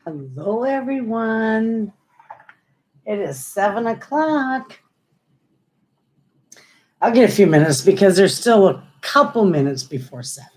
Hello, everyone. It is 7 o'clock. I'll get a few minutes because there's still a couple minutes before 7.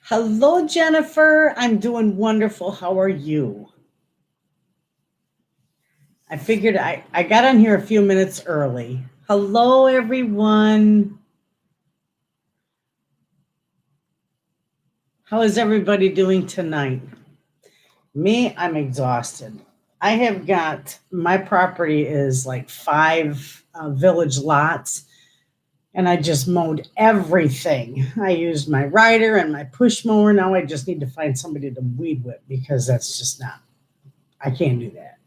Hello, Jennifer. I'm doing wonderful. How are you? I figured I got on here a few minutes early. Hello, everyone. How is everybody doing tonight? Me, I'm exhausted. I have got, my property is like 5 village lots, and I just mowed everything. I used my rider and my push mower. Now I just need to find somebody to weed whip because that's just not, I can't do that.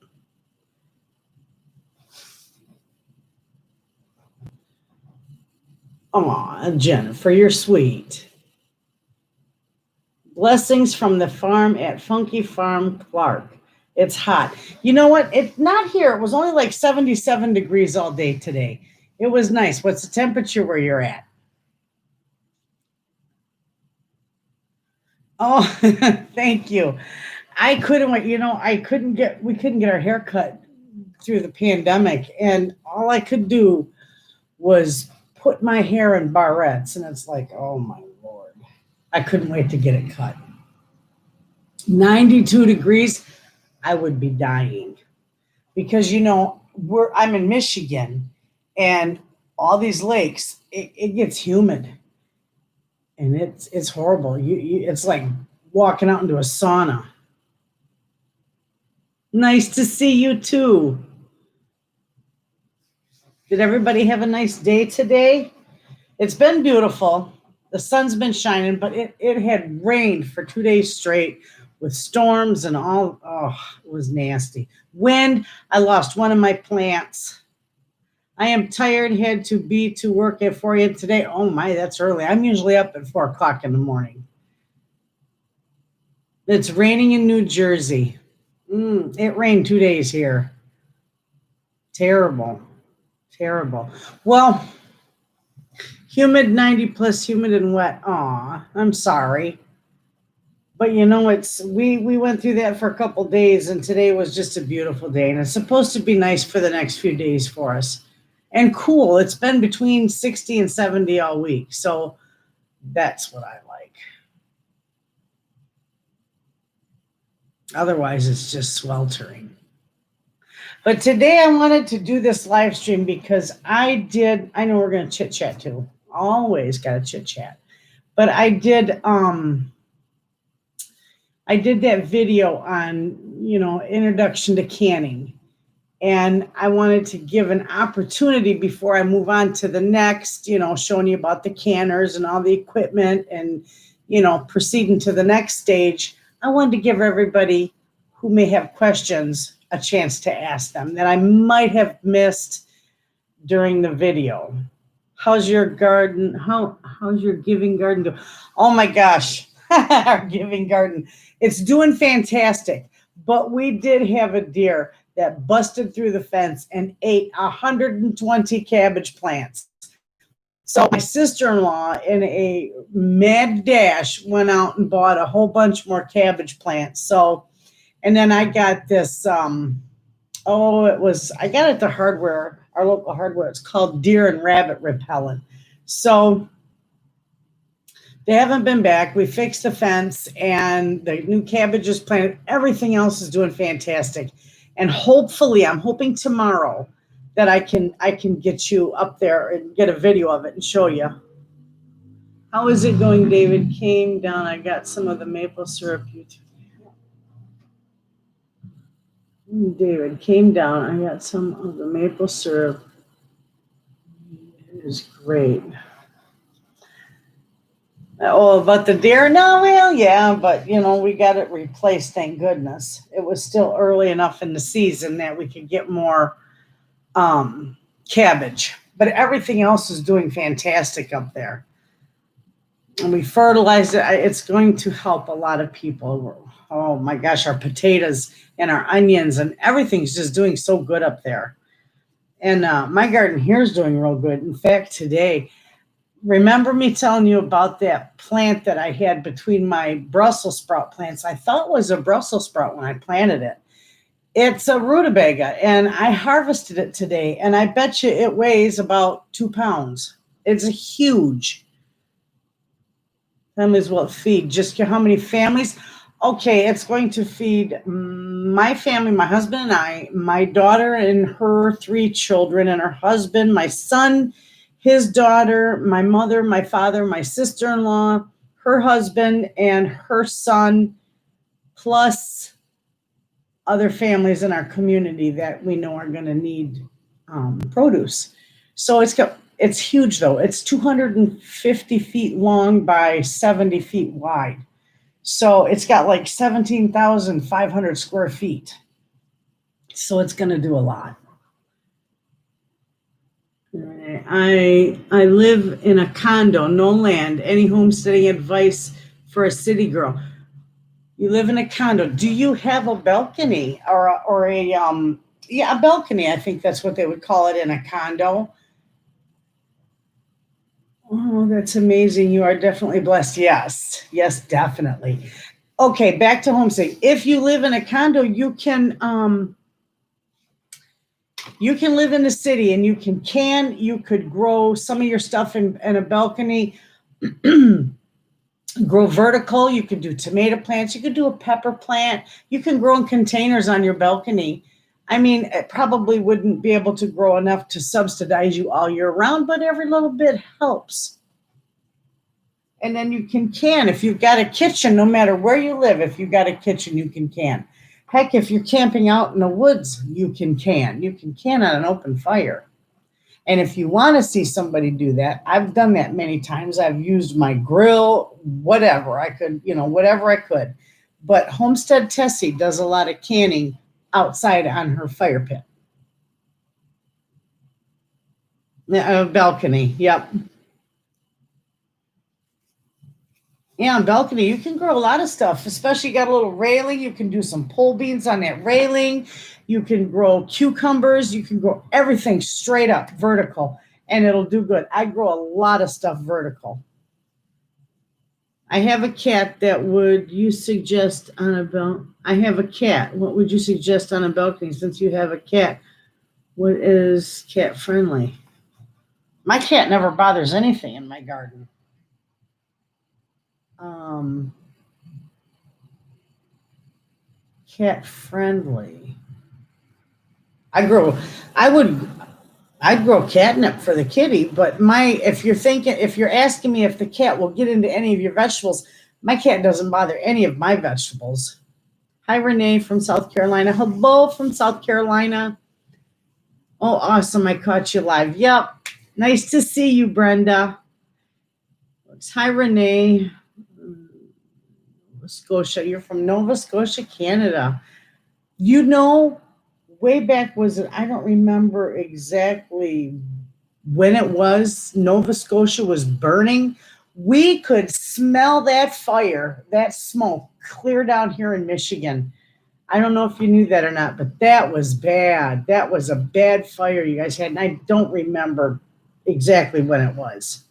Aw, Jennifer, you're sweet. Blessings from the farm at Funky Farm, Clark. It's hot. You know what? It's not here. It was only like 77 degrees all day today. It was nice. What's the temperature where you're at? Oh, thank you. I couldn't, we couldn't get our hair cut through the pandemic. And all I could do was put my hair in barrettes. And it's like, oh my Lord. I couldn't wait to get it cut. 92 degrees, I would be dying. Because, I'm in Michigan and all these lakes, it gets humid. And it's horrible. It's like walking out into a sauna. Nice to see you too. Did everybody have a nice day today? It's been beautiful. The sun's been shining, but it had rained for 2 days straight with storms and all. Oh, it was nasty. Wind, I lost one of my plants. I am tired, had to be to work at 4 a.m. today. Oh my, that's early. I'm usually up at 4 o'clock in the morning. It's raining in New Jersey. It rained 2 days here. Terrible. Well, humid, 90 plus, humid and wet. Aw, I'm sorry. But we went through that for a couple days, and today was just a beautiful day, and it's supposed to be nice for the next few days for us. And cool. It's been between 60 and 70 all week. So that's what I like. Otherwise, it's just sweltering. But today I wanted to do this live stream because I know we're going to chit chat too. Always got to chit chat. But I did that video on, introduction to canning. And I wanted to give an opportunity before I move on to the next, showing you about the canners and all the equipment and, proceeding to the next stage. I wanted to give everybody who may have questions a chance to ask them that I might have missed during the video. How's your garden? How's your giving garden doing? Oh my gosh, our giving garden. It's doing fantastic. But we did have a deer that busted through the fence and ate 120 cabbage plants. So my sister-in-law, in a mad dash, went out and bought a whole bunch more cabbage plants. So, and then I got this, I got it at the hardware, our local hardware. It's called deer and rabbit repellent. So they haven't been back. We fixed the fence and the new cabbage is planted. Everything else is doing fantastic. And hopefully, I'm hoping tomorrow that I can get you up there and get a video of it and show you. How is it going, David? Came down. I got some of the maple syrup. David came down. I got some of the maple syrup Great. Oh, but the deer, no, well, yeah, but we got it replaced, thank goodness. It was still early enough in the season that we could get more um, cabbage. But everything else is doing fantastic up there. And we fertilized it. It's going to help a lot of people. Oh my gosh, our potatoes and our onions and everything's just doing so good up there. And my garden here is doing real good. In fact, today, remember me telling you about that plant that I had between my Brussels sprout plants? I thought it was a Brussels sprout when I planted it. It's a rutabaga, and I harvested it today, and I bet you it weighs about 2 pounds. It's a huge. That is what feed. Just how many families? Okay, it's going to feed my family, my husband and I, my daughter and her 3 children, and her husband, my son, his daughter, my mother, my father, my sister-in-law, her husband, and her son, plus other families in our community that we know are going to need produce. So it's huge, though. It's 250 feet long by 70 feet wide. So it's got like 17,500 square feet. So it's going to do a lot. I live in a condo, no land. Any homesteading advice for a city girl? You live in a condo. Do you have a balcony or a balcony? I think that's what they would call it in a condo. Oh, that's amazing. You are definitely blessed. Yes, definitely. Okay, back to homesteading. If you live in a condo, you can live in the city, and you could grow some of your stuff in a balcony. Grow vertical. You could do tomato plants. You could do a pepper plant. You can grow in containers on your balcony. I mean, it probably wouldn't be able to grow enough to subsidize you all year round, but every little bit helps. And then you can. If you've got a kitchen, no matter where you live, if you've got a kitchen, you can. Heck, if you're camping out in the woods, you can. You can on an open fire. And if you want to see somebody do that, I've done that many times. I've used my grill, whatever I could, whatever I could. But Homestead Tessie does a lot of canning outside on her fire pit. Balcony, yep. Yeah, on balcony, you can grow a lot of stuff, especially you got a little railing. You can do some pole beans on that railing. You can grow cucumbers. You can grow everything straight up vertical, and it'll do good. I grow a lot of stuff vertical. I have a cat. You suggest on a balcony? I have a cat. What would you suggest on a balcony since you have a cat? What is cat friendly? My cat never bothers anything in my garden. Cat friendly. I'd grow catnip for the kitty, but if you're asking me if the cat will get into any of your vegetables, my cat doesn't bother any of my vegetables. Hi, Renee from South Carolina. Hello from South Carolina. Oh, awesome. I caught you live. Yep. Nice to see you, Brenda. Hi, Renee. Nova Scotia. You're from Nova Scotia, Canada. Way back, I don't remember exactly when it was, Nova Scotia was burning. We could smell that fire, that smoke clear down here in Michigan. I don't know if you knew that or not, but that was bad. That was a bad fire you guys had, and I don't remember exactly when it was.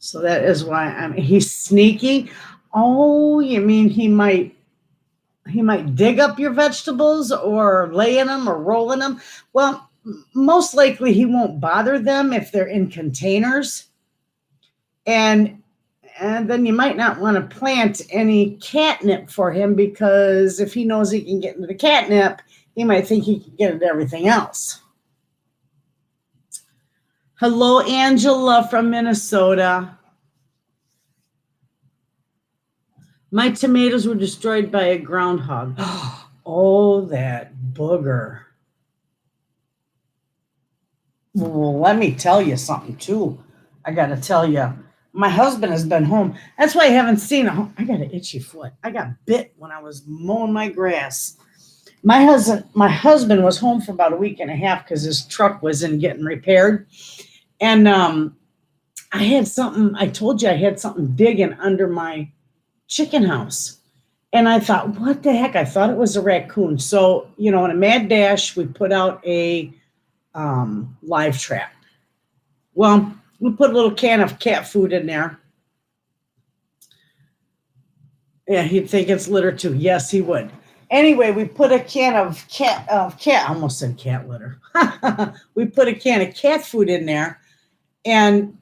So that is why he's sneaky. Oh, you mean he might dig up your vegetables or lay in them or roll in them? Well, most likely he won't bother them if they're in containers. And then you might not want to plant any catnip for him, because if he knows he can get into the catnip, he might think he can get into everything else. Hello, Angela from Minnesota. My tomatoes were destroyed by a groundhog. Oh, that booger. Well, let me tell you something too. I got to tell you, my husband has been home. That's why I haven't seen him. I got an itchy foot. I got bit when I was mowing my grass. My husband was home for about a week and a half because his truck was in getting repaired. And I had something, I told you I had something digging under my chicken house. And I thought, what the heck? I thought it was a raccoon. So, in a mad dash, we put out a live trap. Well, we put a little can of cat food in there. Yeah, he'd think it's litter too. Yes, he would. Anyway, we put a can of cat. I almost said cat litter. We put a can of cat food in there, and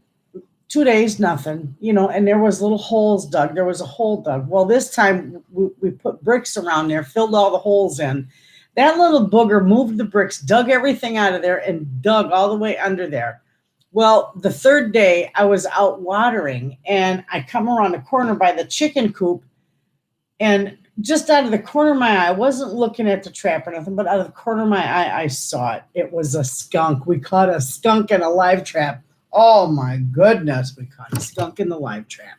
2 days, nothing. And there was little holes dug. There was a hole dug. Well, this time we put bricks around there, filled all the holes in. That little booger moved the bricks, dug everything out of there, and dug all the way under there. Well, the third day I was out watering, and I come around the corner by the chicken coop, and just out of the corner of my eye, I wasn't looking at the trap or nothing, but out of the corner of my eye, I saw it. It was a skunk. We caught a skunk in a live trap. Oh my goodness, we caught a skunk in the live trap.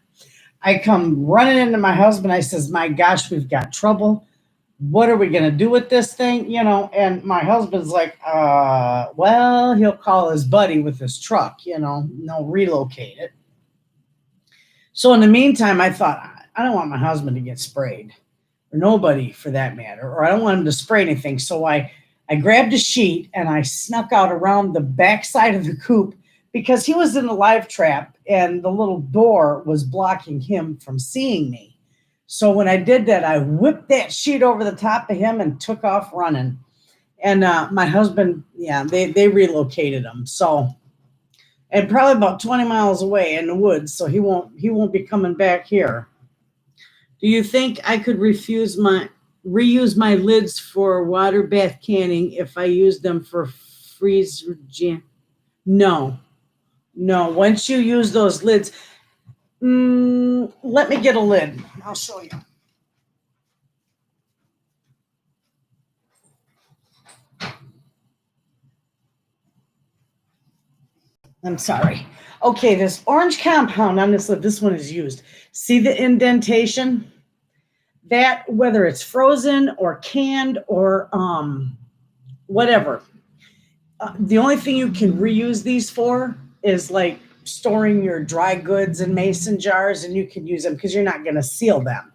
I come running into my husband. I says, my gosh, we've got trouble. What are we going to do with this thing? And my husband's like, well, he'll call his buddy with his truck, they'll relocate it. So in the meantime, I thought, I don't want my husband to get sprayed, or nobody for that matter, or I don't want him to spray anything. So I grabbed a sheet and I snuck out around the backside of the coop because he was in the live trap and the little door was blocking him from seeing me. So when I did that, I whipped that sheet over the top of him and took off running. And my husband, they relocated him. So, and probably about 20 miles away in the woods. So he won't be coming back here. Do you think I could reuse my lids for water bath canning if I use them for freezer jam? No. Once you use those lids, let me get a lid. I'll show you. I'm sorry. Okay, this orange compound on this lid, this one is used. See the indentation? That, whether it's frozen or canned or whatever, the only thing you can reuse these for is like storing your dry goods in mason jars, and you can use them because you're not going to seal them.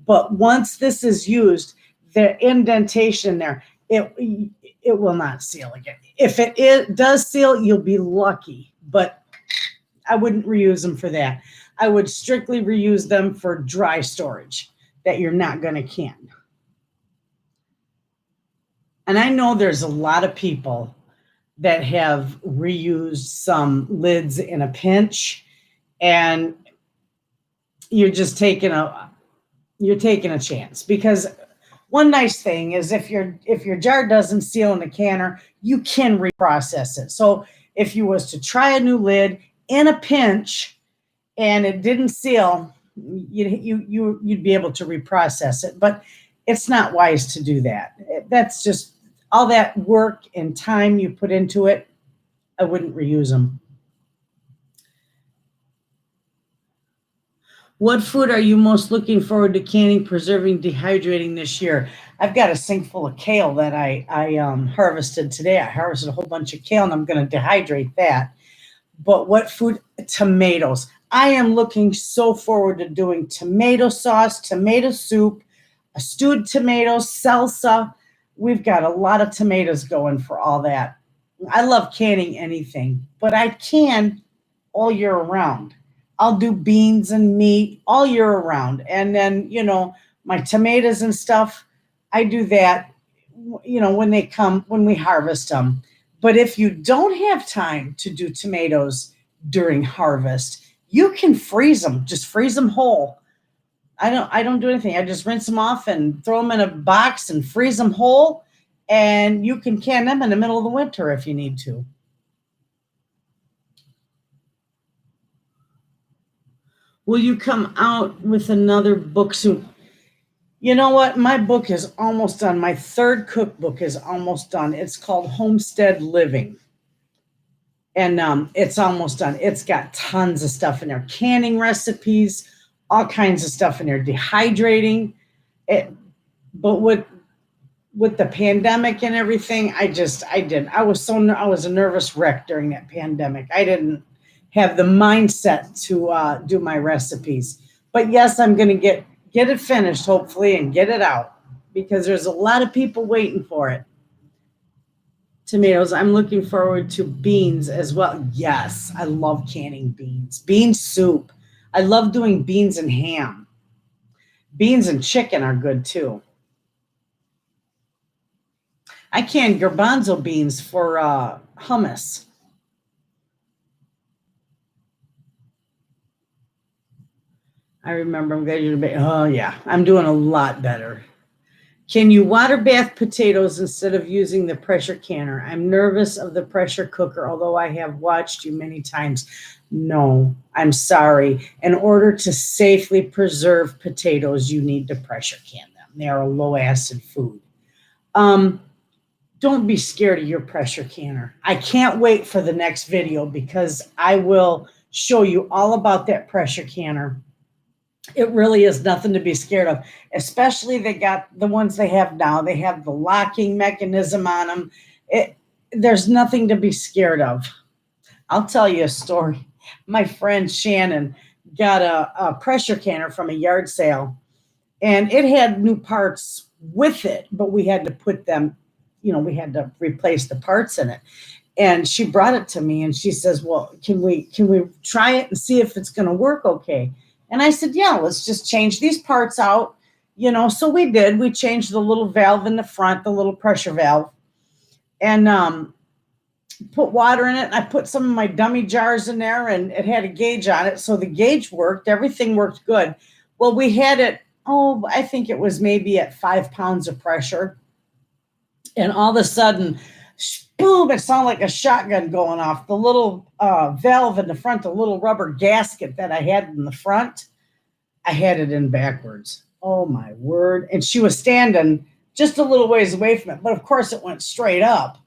But once this is used, the indentation there, it will not seal again. If it does seal, you'll be lucky, but I wouldn't reuse them for that. I would strictly reuse them for dry storage that you're not going to can. And I know there's a lot of people that have reused some lids in a pinch, and you're just taking a chance, because one nice thing is if your jar doesn't seal in the canner, you can reprocess it. So if you was to try a new lid in a pinch and it didn't seal, you'd be able to reprocess it. But it's not wise to do that. That's just all that work and time you put into it. I wouldn't reuse them. What food are you most looking forward to canning, preserving, dehydrating this year? I've got a sink full of kale that I harvested today. I harvested a whole bunch of kale, and I'm going to dehydrate that. But what food? Tomatoes. I am looking so forward to doing tomato sauce, tomato soup, a stewed tomato, salsa. We've got a lot of tomatoes going for all that. I love canning anything, but I can all year round. I'll do beans and meat all year around. And then, my tomatoes and stuff, I do that, when we harvest them. But if you don't have time to do tomatoes during harvest, you can freeze them. Just freeze them whole. I don't do anything. I just rinse them off and throw them in a box and freeze them whole. And you can can them in the middle of the winter if you need to. Will you come out with another book soon? You know what? My book is almost done. My third cookbook is almost done. It's called Homestead Living. And it's almost done. It's got tons of stuff in there, canning recipes, all kinds of stuff in there, dehydrating it. But with the pandemic and everything, I was a nervous wreck during that pandemic. I didn't have the mindset to do my recipes. But yes, I'm going to get it finished, hopefully, and get it out because there's a lot of people waiting for it. Tomatoes. I'm looking forward to beans as well. Yes, I love canning beans. Bean soup. I love doing beans and ham. Beans and chicken are good too. I can garbanzo beans for hummus. I remember I'm going to oh yeah, I'm doing a lot better. Can you water bath potatoes instead of using the pressure canner? I'm nervous of the pressure cooker, although I have watched you many times. No, I'm sorry. In order to safely preserve potatoes, you need to pressure can them. They are a low acid food. Don't be scared of your pressure canner. I can't wait for the next video because I will show you all about that pressure canner. It really is nothing to be scared of, especially they got the ones they have now. They have the locking mechanism on them. There's nothing to be scared of. I'll tell you a story. My friend Shannon got a pressure canner from a yard sale, and it had new parts with it, but we had to put them, we had to replace the parts in it. And she brought it to me and she says, well, can we try it and see if it's going to work okay? And I said, yeah, let's just change these parts out. So we did. We changed the little valve in the front, the little pressure valve, and put water in it. And I put some of my dummy jars in there, and it had a gauge on it. So the gauge worked. Everything worked good. Well, we had it, I think it was maybe at 5 pounds of pressure. And all of a sudden, boom, it sounded like a shotgun going off. The little valve in the front, the little rubber gasket that I had in the front, I had it in backwards. Oh, my word. And she was standing just a little ways away from it. But, of course, it went straight up.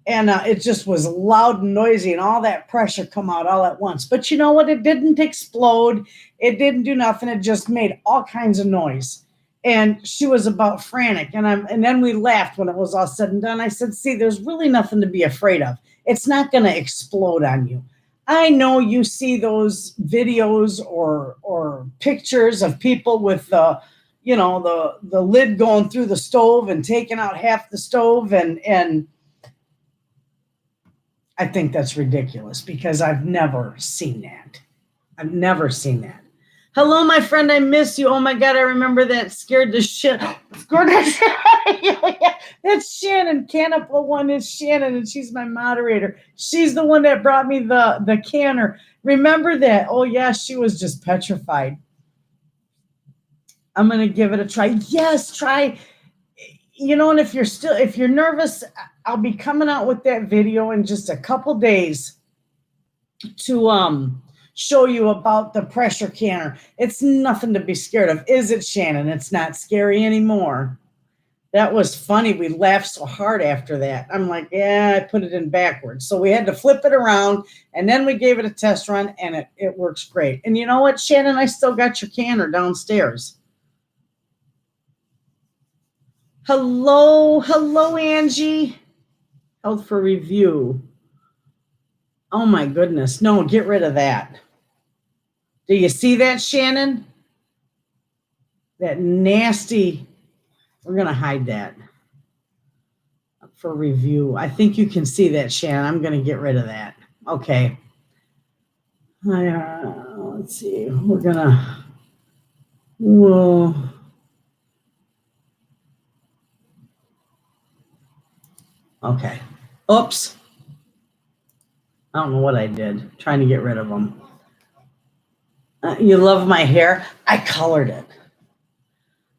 And it just was loud and noisy, and all that pressure come out all at once. But you know what? It didn't explode. It didn't do nothing. It just made all kinds of noise. And she was about frantic. And then we laughed when it was all said and done. I said, see, there's really nothing to be afraid of. It's not going to explode on you. I know you see those videos or pictures of people with the lid going through the stove and taking out half the stove. And I think that's ridiculous because I've never seen that. I've never seen that. Hello, my friend. I miss you. Oh, my God. I remember that. Scared the shit. That's Shannon. Canapa one is Shannon, and she's my moderator. She's the one that brought me the canner. Remember that? Oh, yeah. She was just petrified. I'm going to give it a try. Yes, try. And if you're nervous, I'll be coming out with that video in just a couple days to show you about the pressure canner. It's nothing to be scared of. Is it, Shannon? It's not scary anymore. That was funny. We laughed so hard after that. I'm like, yeah, I put it in backwards. So we had to flip it around, and then we gave it a test run, and it works great. And you know what, Shannon? I still got your canner downstairs. Hello, Angie. Health for review. Oh, my goodness. No, get rid of that. Do you see that, Shannon? That nasty. We're going to hide that for review. I think you can see that, Shannon. I'm going to get rid of that. Okay. Let's see. We're going to. Whoa. Okay. Oops. I don't know what I did. Trying to get rid of them. You love my hair? I colored it.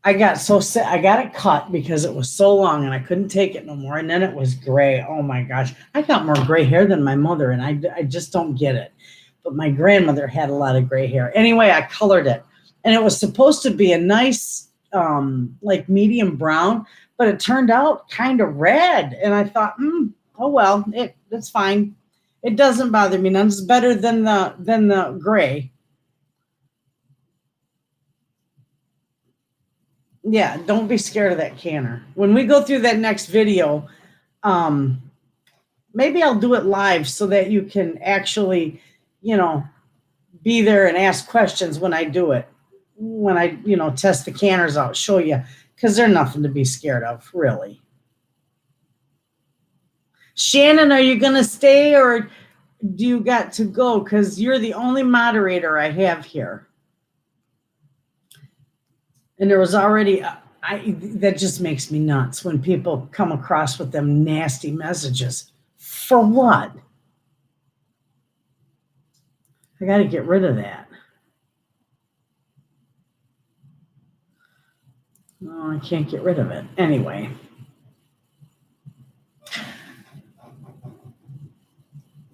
I got so sick. I got it cut because it was so long and I couldn't take it no more. And then it was gray. Oh my gosh. I got more gray hair than my mother, and I just don't get it. But my grandmother had a lot of gray hair. Anyway, I colored it. And it was supposed to be a nice, like medium brown, but it turned out kind of red. And I thought, oh well, it's fine. It doesn't bother me none. It's better than the gray. Yeah, don't be scared of that canner. When we go through that next video, maybe I'll do it live so that you can actually, be there and ask questions when I do it. When I, test the canners out, show you, because they're nothing to be scared of, really. Shannon, are you going to stay or do you got to go? Because you're the only moderator I have here. And there was already, that just makes me nuts when people come across with them nasty messages. For what? I got to get rid of that. No, I can't get rid of it. Anyway.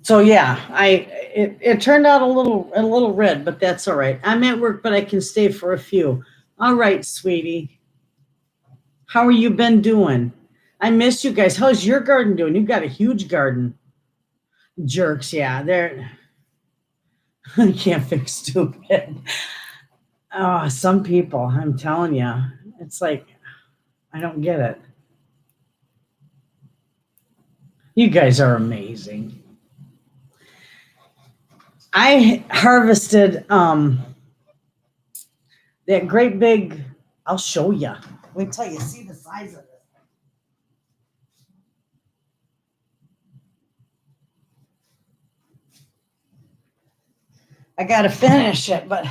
So yeah, it turned out a little red, but that's all right. I'm at work, but I can stay for a few. All right, sweetie. How are you been doing? I miss you guys. How's your garden doing? You've got a huge garden. Jerks, yeah. They're I can't fix stupid. Oh, some people, I'm telling you, it's like I don't get it. You guys are amazing. I harvested that great big, I'll show you. Wait till you see the size of it. I got to finish it, but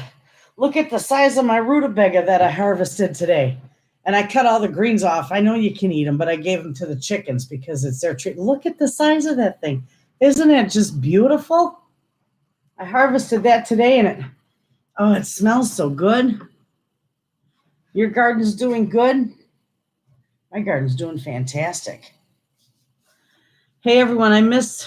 look at the size of my rutabaga that I harvested today. And I cut all the greens off. I know you can eat them, but I gave them to the chickens because it's their treat. Look at the size of that thing. Isn't it just beautiful? I harvested that today and it smells so good. Your garden's doing good? My garden's doing fantastic. Hey, everyone, I miss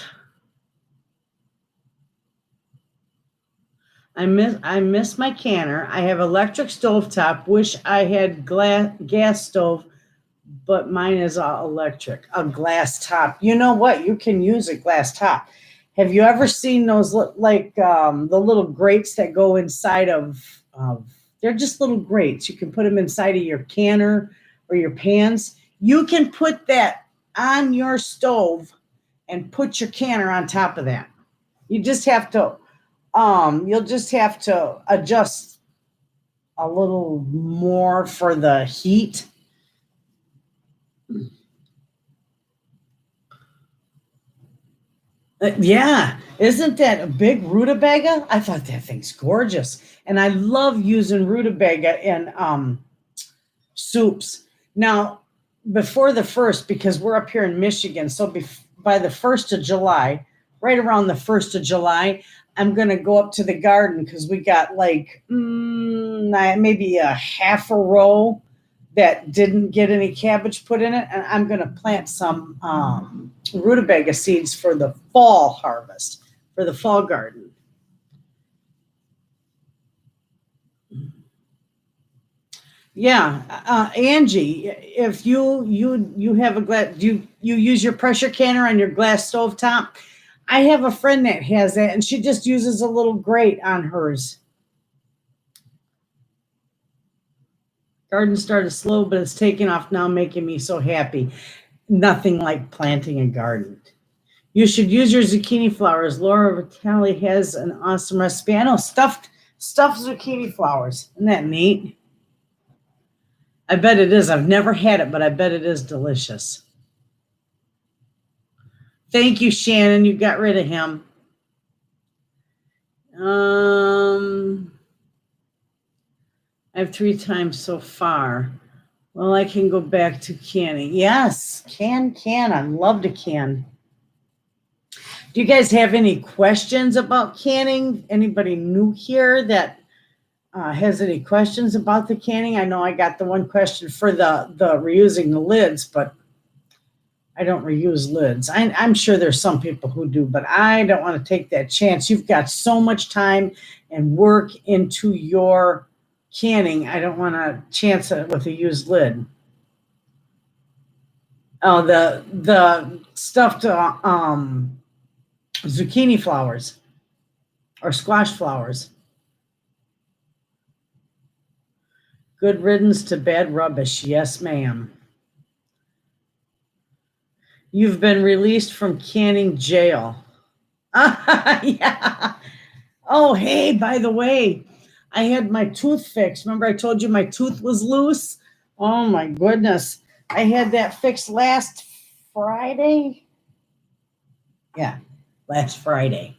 my canner. I have electric stovetop. Wish I had gas stove, but mine is all electric. A glass top. You know what? You can use a glass top. Have you ever seen those like the little grates that go inside of? They're just little grates. You can put them inside of your canner or your pans. You can put that on your stove and put your canner on top of that. You just have to. You'll just have to adjust a little more for the heat. Yeah, isn't that a big rutabaga? I thought that thing's gorgeous, and I love using rutabaga in soups. Now, before the 1st, because we're up here in Michigan, so by the 1st of July, right around the 1st of July, I'm going to go up to the garden because we got like maybe a half a row that didn't get any cabbage put in it. And I'm going to plant some rutabaga seeds for the fall harvest, for the fall garden. Yeah, Angie, if you have a glass, you use your pressure canner on your glass stove top? I have a friend that has that, and she just uses a little grate on hers. Garden started slow, but it's taking off now, making me so happy. Nothing like planting a garden. You should use your zucchini flowers. Laura Vitale has an awesome recipe. I know, stuffed zucchini flowers. Isn't that neat? I bet it is. I've never had it, but I bet it is delicious. Thank you, Shannon. You got rid of him. I have 3 times so far. Well, I can go back to canning. Yes, can. I love to can. Do you guys have any questions about canning? Anybody new here that has any questions about the canning? I know I got the one question for the reusing the lids, but I don't reuse lids. I'm sure there's some people who do, but I don't want to take that chance. You've got so much time and work into your canning. I don't want to chance it with a used lid. Oh, the stuffed zucchini flowers or squash flowers. Good riddance to bad rubbish. Yes, ma'am. You've been released from canning jail. Yeah. Oh, hey, by the way, I had my tooth fixed. Remember I told you my tooth was loose? Oh my goodness. I had that fixed last Friday. Yeah, last Friday.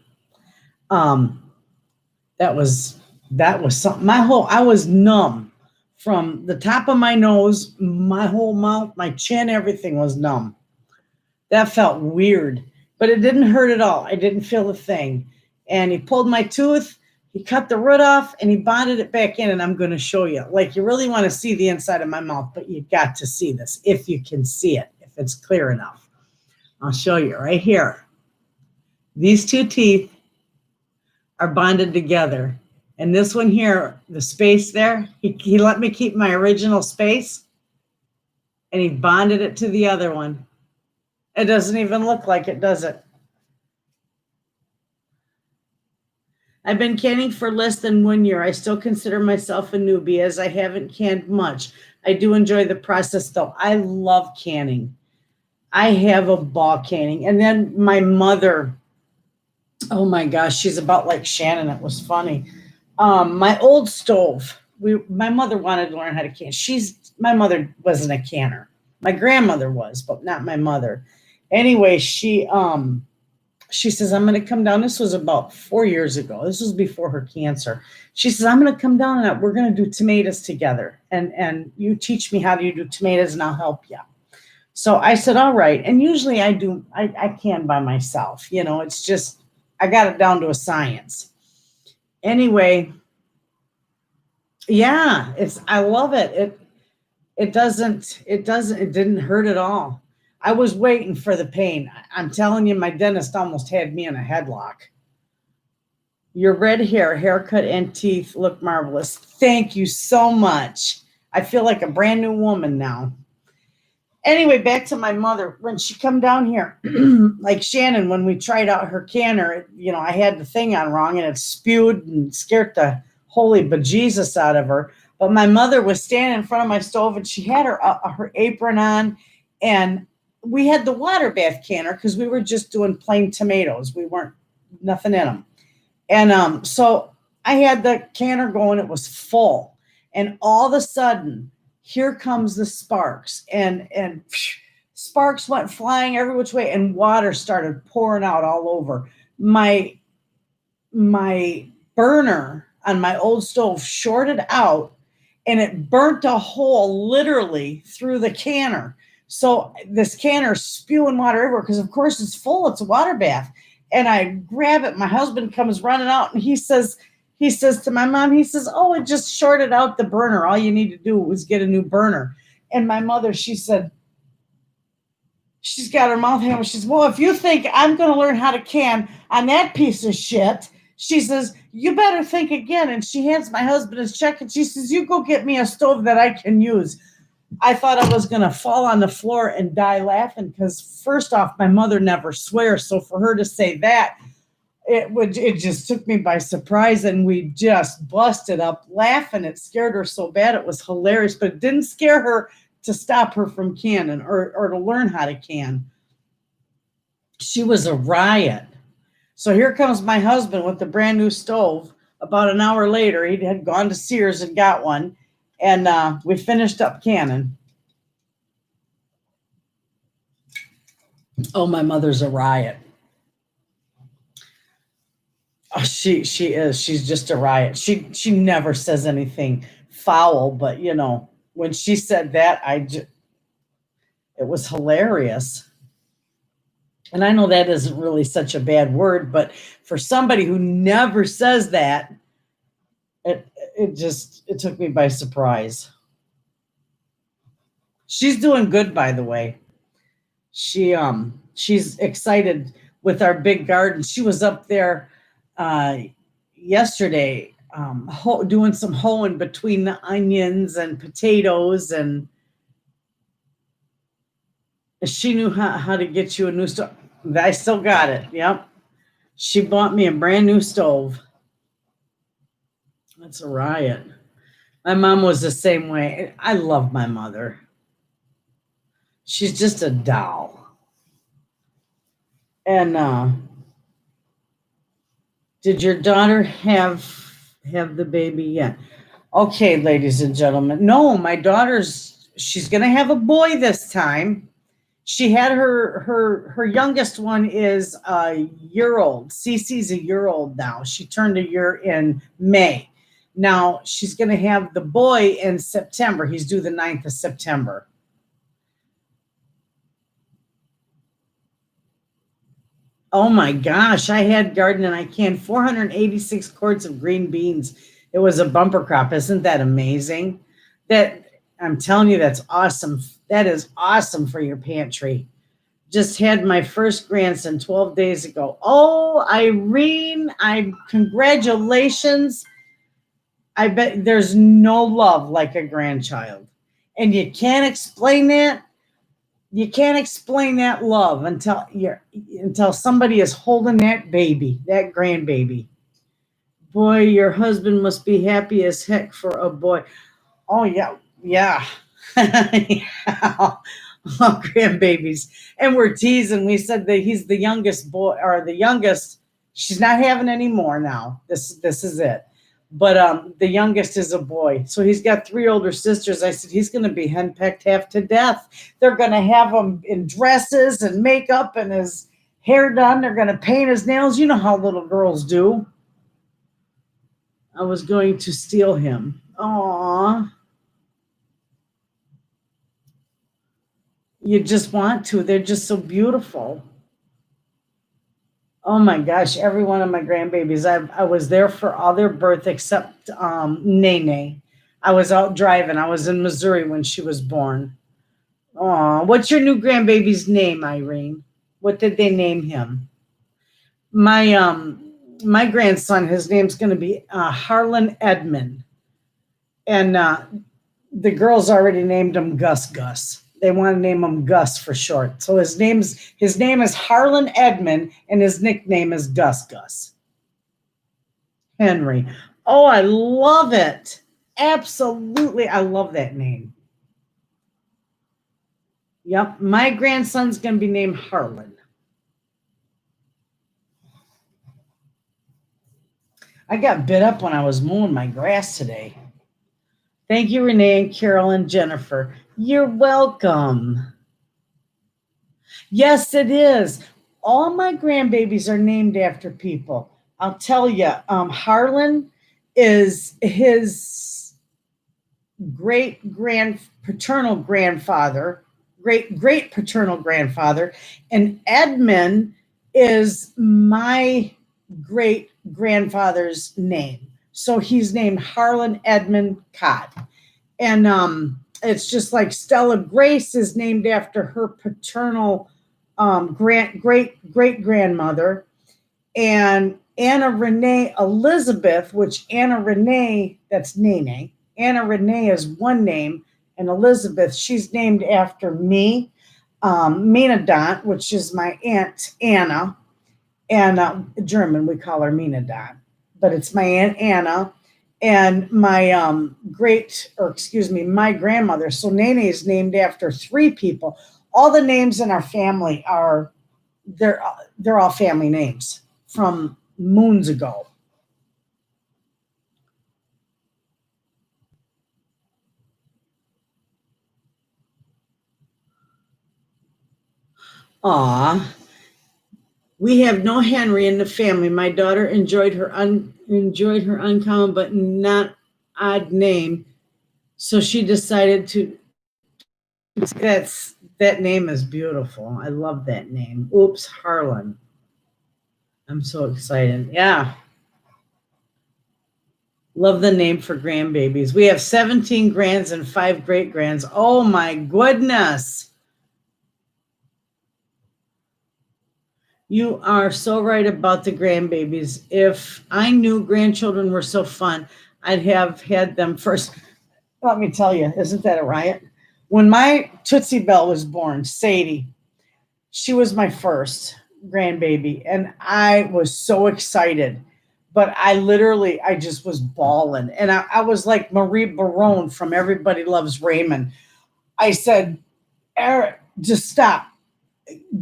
Um, that was something. I was numb from the top of my nose, my whole mouth, my chin, everything was numb. That felt weird, but it didn't hurt at all. I didn't feel a thing. And he pulled my tooth, he cut the root off, and he bonded it back in. And I'm going to show you. Like, you really want to see the inside of my mouth, but you got to see this if you can see it, if it's clear enough. I'll show you right here. These two teeth are bonded together. And this one here, the space there, he let me keep my original space, and he bonded it to the other one. It doesn't even look like it, does it? I've been canning for less than 1 year. I still consider myself a newbie as I haven't canned much. I do enjoy the process though. I love canning. I have a ball canning. And then my mother, oh my gosh, she's about like Shannon. It was funny. My old stove, my mother wanted to learn how to can. My mother wasn't a canner. My grandmother was, but not my mother. Anyway, she says, I'm going to come down. This was about 4 years ago. This was before her cancer. She says, I'm going to come down and we're going to do tomatoes together. And you teach me how to do tomatoes and I'll help you. So I said, all right. And usually I can by myself. You know, it's just, I got it down to a science. Anyway, yeah, I love it. It didn't hurt at all. I was waiting for the pain. I'm telling you, my dentist almost had me in a headlock. Your red hair, haircut, and teeth look marvelous. Thank you so much. I feel like a brand new woman now. Anyway, back to my mother. When she come down here, like Shannon, when we tried out her canner, you know, I had the thing on wrong and it spewed and scared the holy bejesus out of her. But my mother was standing in front of my stove and she had her apron on, and we had the water bath canner because we were just doing plain tomatoes. We weren't nothing in them. And so I had the canner going. It was full. And all of a sudden, here comes the sparks. And sparks went flying every which way, and water started pouring out all over. My burner on my old stove shorted out, and it burnt a hole literally through the canner. So this canner spewing water everywhere because, of course, it's full. It's a water bath. And I grab it. My husband comes running out, and he says to my mom, he says, oh, it just shorted out the burner. All you need to do was get a new burner. And my mother, she said, she's got her mouth hammered. She says, well, if you think I'm going to learn how to can on that piece of shit, she says, you better think again. And she hands my husband his check, and she says, you go get me a stove that I can use. I thought I was going to fall on the floor and die laughing because, first off, my mother never swears. So for her to say that, it just took me by surprise, and we just busted up laughing. It scared her so bad. It was hilarious, but it didn't scare her to stop her from canning or to learn how to can. She was a riot. So here comes my husband with the brand new stove. About an hour later, he had gone to Sears and got one. And we finished up canning. Oh, my mother's a riot. Oh, she is. She's just a riot. She never says anything foul, but you know, when she said that, it was hilarious. And I know that isn't really such a bad word, but for somebody who never says that, it took me by surprise. She's doing good, by the way. She's excited with our big garden. She was up there yesterday doing some hoeing between the onions and potatoes, and she knew how to get you a new stove. I still got it. Yep. She bought me a brand new stove. That's a riot. My mom was the same way. I love my mother. She's just a doll. And did your daughter have the baby yet? Okay, ladies and gentlemen. No, my she's gonna have a boy this time. She had her youngest one is a year old. Cece's a year old now. She turned a year in May. Now she's gonna have the boy in September. He's due the 9th of September. Oh my gosh, I had garden and I canned 486 quarts of green beans. It was a bumper crop. Isn't that amazing? That I'm telling you, that's awesome. That is awesome for your pantry. Just had my first grandson 12 days ago. Oh, Irene, congratulations. I bet there's no love like a grandchild. And you can't explain that. You can't explain that love until somebody is holding that baby, that grandbaby. Boy, your husband must be happy as heck for a boy. Oh yeah, yeah. Yeah. Oh, grandbabies. And we're teasing. We said that he's the youngest boy, or the youngest. She's not having any more now. This is it. But the youngest is a boy. So he's got 3 older sisters. I said, he's going to be henpecked half to death. They're going to have him in dresses and makeup and his hair done. They're going to paint his nails. You know how little girls do. I was going to steal him. Aww. You just want to. They're just so beautiful. Oh my gosh, every one of my grandbabies. I was there for all their birth except Nene. I was out driving. I was in Missouri when she was born. Aw, what's your new grandbaby's name, Irene? What did they name him? My grandson, his name's going to be Harlan Edmond. And the girls already named him Gus. They want to name him Gus for short. So his name is Harlan Edmond, and his nickname is Gus. Henry. Oh, I love it. Absolutely. I love that name. Yep. My grandson's going to be named Harlan. I got bit up when I was mowing my grass today. Thank you, Renee and Carol and Jennifer. You're welcome. Yes, it is. All my grandbabies are named after people. I'll tell you, Harlan is his great-paternal grandfather, great-paternal grandfather, and Edmund is my great-grandfather's name. So he's named Harlan Edmund Codd. And it's just like Stella Grace is named after her paternal great-grandmother. And Anna Renee Elizabeth, which Anna Renee, that's Nene. Anna Renee is one name. And Elizabeth, she's named after me. Minadont, which is my aunt Anna. And German, we call her Minadont. But it's my Aunt Anna and my my grandmother. So Nene is named after 3 people. All the names in our family they're all family names from moons ago. Aw. We have no Henry in the family. My daughter enjoyed her uncommon but not odd name, so she decided to. That name is beautiful. I love that name. Oops, Harlan. I'm so excited. Yeah. Love the name for grandbabies. We have 17 grands and 5 great-grands. Oh my goodness. You are so right about the grandbabies. If I knew grandchildren were so fun, I'd have had them first. Let me tell you, isn't that a riot? When my Tootsie Belle was born, Sadie, she was my first. grandbaby, and I was so excited. But I just was bawling. And I was like Marie Barone from Everybody Loves Raymond. I said, Eric, just stop.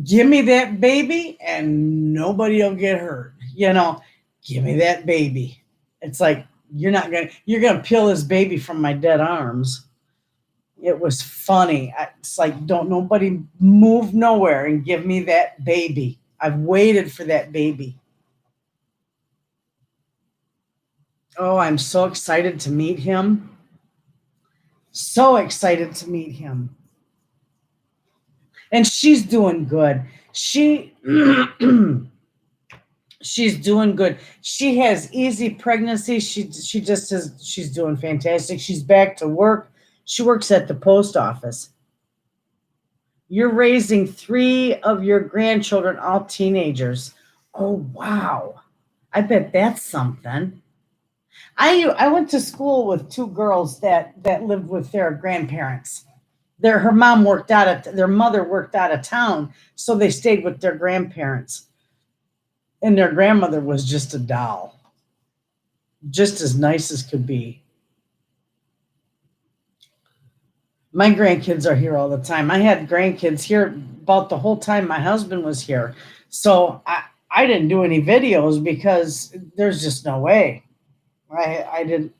Give me that baby and nobody will get hurt. Give me that baby. It's like, you're going to peel this baby from my dead arms. It was funny. It's like, don't nobody move nowhere and give me that baby. I've waited for that baby. Oh, I'm so excited to meet him. So excited to meet him. And she's doing good. She's doing good. She has easy pregnancy. She's doing fantastic. She's back to work. She works at the post office. You're raising 3 of your grandchildren, all teenagers. Oh, wow. I bet that's something. I went to school with 2 girls that lived with their grandparents. Her mom worked their mother worked out of town, so they stayed with their grandparents. And their grandmother was just a doll, just as nice as could be. My grandkids are here all the time. I had grandkids here about the whole time my husband was here. So I didn't do any videos because there's just no way.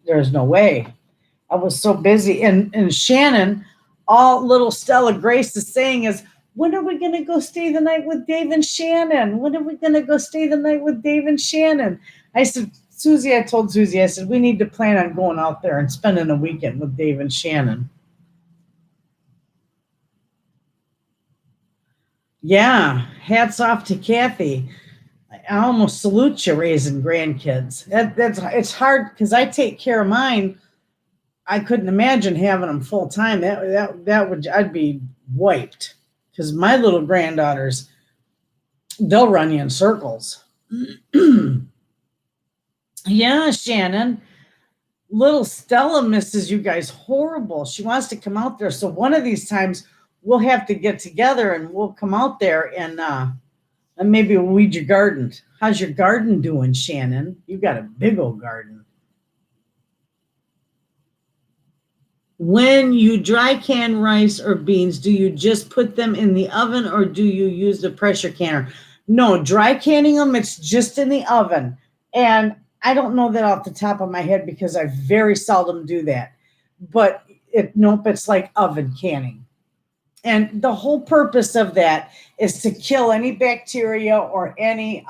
There's no way. I was so busy. And Shannon, all little Stella Grace is saying is, when are we going to go stay the night with Dave and Shannon? When are we going to go stay the night with Dave and Shannon? I said, I told Susie, I said, we need to plan on going out there and spending a weekend with Dave and Shannon. Yeah, hats off to Kathy. I almost salute you raising grandkids. It's hard because I take care of mine. I couldn't imagine having them full time. I'd be wiped because my little granddaughters, they'll run you in circles. Yeah, Shannon. Little Stella misses you guys horrible. She wants to come out there. So one of these times we'll have to get together and we'll come out there and maybe we'll weed your garden. How's your garden doing, Shannon? You've got a big old garden. When you dry can rice or beans, do you just put them in the oven or do you use the pressure canner? No, dry canning them, it's just in the oven. And I don't know that off the top of my head because I very seldom do that. But it's like oven canning. And the whole purpose of that is to kill any bacteria or any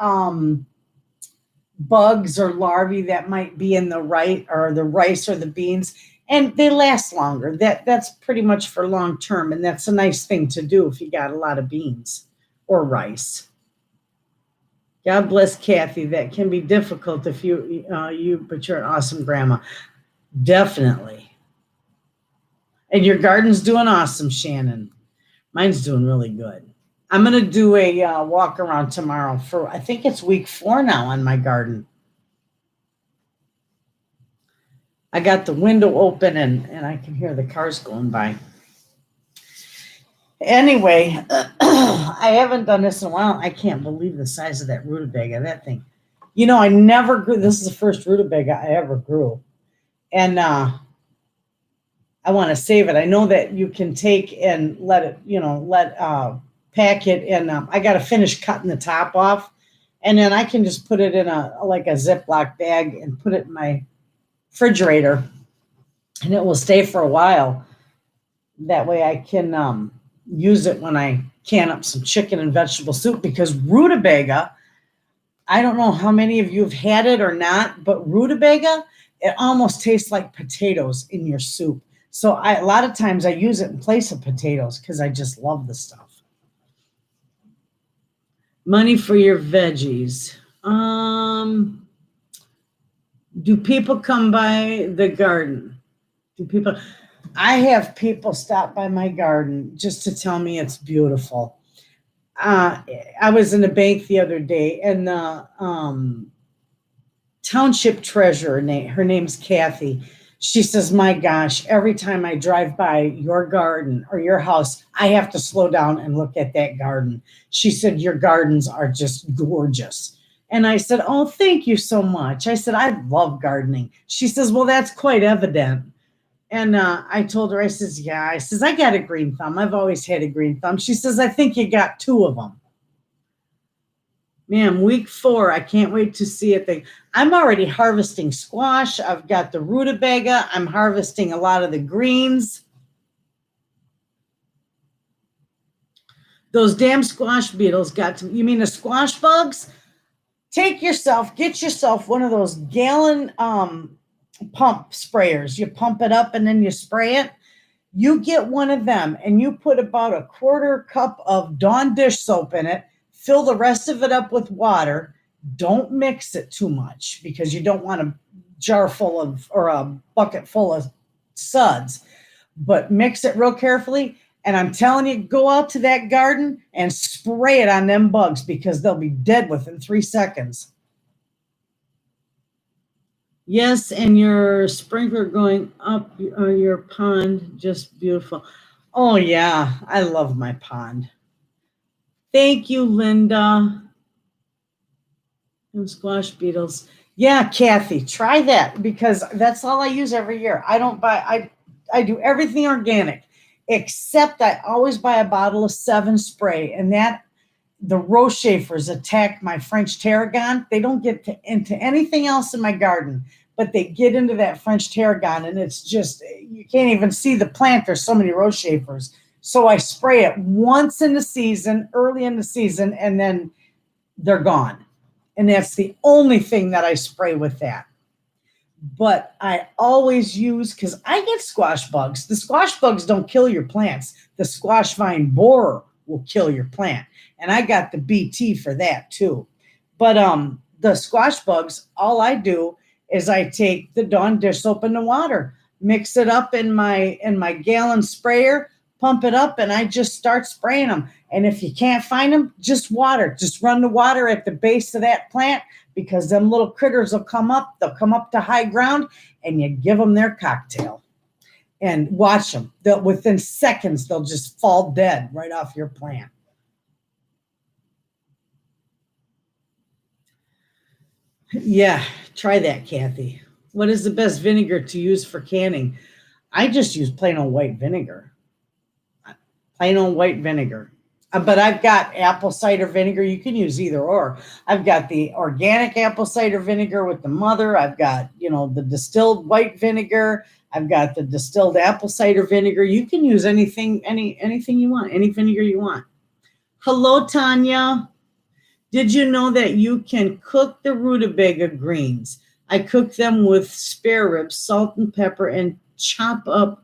bugs or larvae that might be in the rice or the beans. And they last longer. That's pretty much for long term. And that's a nice thing to do if you got a lot of beans or rice. God bless Kathy. That can be difficult if but you're an awesome grandma. Definitely. And your garden's doing awesome, Shannon. Mine's doing really good. I'm going to do a walk around tomorrow I think it's week 4 now on my garden. I got the window open and I can hear the cars going by. Anyway, I haven't done this in a while. I can't believe the size of that rutabaga, that thing. I never grew. This is the first rutabaga I ever grew. And I want to save it. I know that you can take and let it, pack it. And I got to finish cutting the top off. And then I can just put it in a Ziploc bag and put it in my refrigerator. And it will stay for a while. That way I can use it when I can up some chicken and vegetable soup, because rutabaga, I don't know how many of you have had it or not, but rutabaga, it almost tastes like potatoes in your soup. So a lot of times I use it in place of potatoes because I just love the stuff. Money for your veggies. Do people come by the garden? I have people stop by my garden just to tell me it's beautiful. I was in a bank the other day, and the township treasurer, her name's Kathy. She says, my gosh, every time I drive by your garden or your house, I have to slow down and look at that garden. She said, your gardens are just gorgeous. And I said, oh, thank you so much. I said, I love gardening. She says, well, that's quite evident. And I told her, I says, yeah, I says, I got a green thumb. I've always had a green thumb. She says, I think you got two of them. Man, week 4, I can't wait to see it. I'm already harvesting squash. I've got the rutabaga. I'm harvesting a lot of the greens. Those damn squash beetles got to, you mean the squash bugs? Get yourself one of those gallon pump sprayers. You pump it up and then you spray it. You get one of them and you put about a 1/4 cup of Dawn dish soap in it. Fill the rest of it up with water. Don't mix it too much because you don't want a jar full of or a bucket full of suds. But mix it real carefully. And I'm telling you, go out to that garden and spray it on them bugs because they'll be dead within 3 seconds. Yes, and your sprinkler going up your pond, just beautiful. Oh, yeah, I love my pond. Thank you, Linda. And squash beetles. Yeah, Kathy, try that because that's all I use every year. I don't buy, I do everything organic, except I always buy a bottle of 7 spray, and that the Rochefers attack my French tarragon. They don't get into anything else in my garden, but they get into that French tarragon, and it's just, you can't even see the plant. There's so many Rochefers. So I spray it once in the season, early in the season, and then they're gone. And that's the only thing that I spray with that. But I always use, because I get squash bugs. The squash bugs don't kill your plants. The squash vine borer will kill your plant. And I got the BT for that too. But the squash bugs, all I do is I take the Dawn dish soap in the water, mix it up in my gallon sprayer, pump it up, and I just start spraying them. And if you can't find them, just water. Just run the water at the base of that plant because them little critters will come up. They'll come up to high ground, and you give them their cocktail. And watch them. Within seconds, they'll just fall dead right off your plant. Yeah, try that, Kathy. What is the best vinegar to use for canning? I just use plain old white vinegar. Plain old white vinegar. But I've got apple cider vinegar. You can use either or. I've got the organic apple cider vinegar with the mother. I've got, the distilled white vinegar. I've got the distilled apple cider vinegar. You can use anything you want, any vinegar you want. Hello, Tanya. Did you know that you can cook the rutabaga greens? I cook them with spare ribs, salt and pepper, and chop up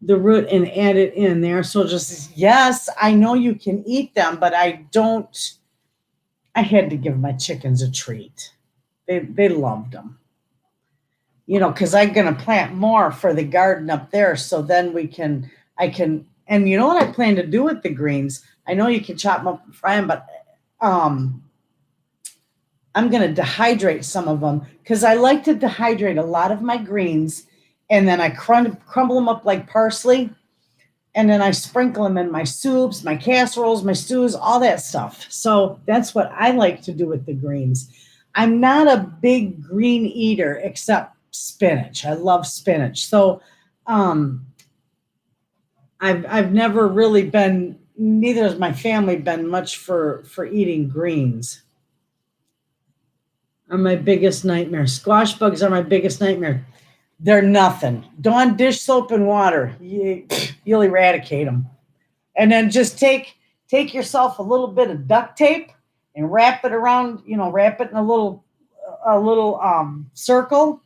the root and add it in there. So yes, I know you can eat them, but I had to give my chickens a treat. They loved them. Because I'm going to plant more for the garden up there. So then and you know what I plan to do with the greens? I know you can chop them up and fry them, but I'm going to dehydrate some of them because I like to dehydrate a lot of my greens. And then I crumble them up like parsley. And then I sprinkle them in my soups, my casseroles, my stews, all that stuff. So that's what I like to do with the greens. I'm not a big green eater except spinach. I love spinach. So I've never really been, neither has my family been much for eating greens. Are my biggest nightmare. Squash bugs are my biggest nightmare. They're nothing. Dawn dish soap and water. You'll eradicate them. And then just take yourself a little bit of duct tape and wrap it around, wrap it in a little circle.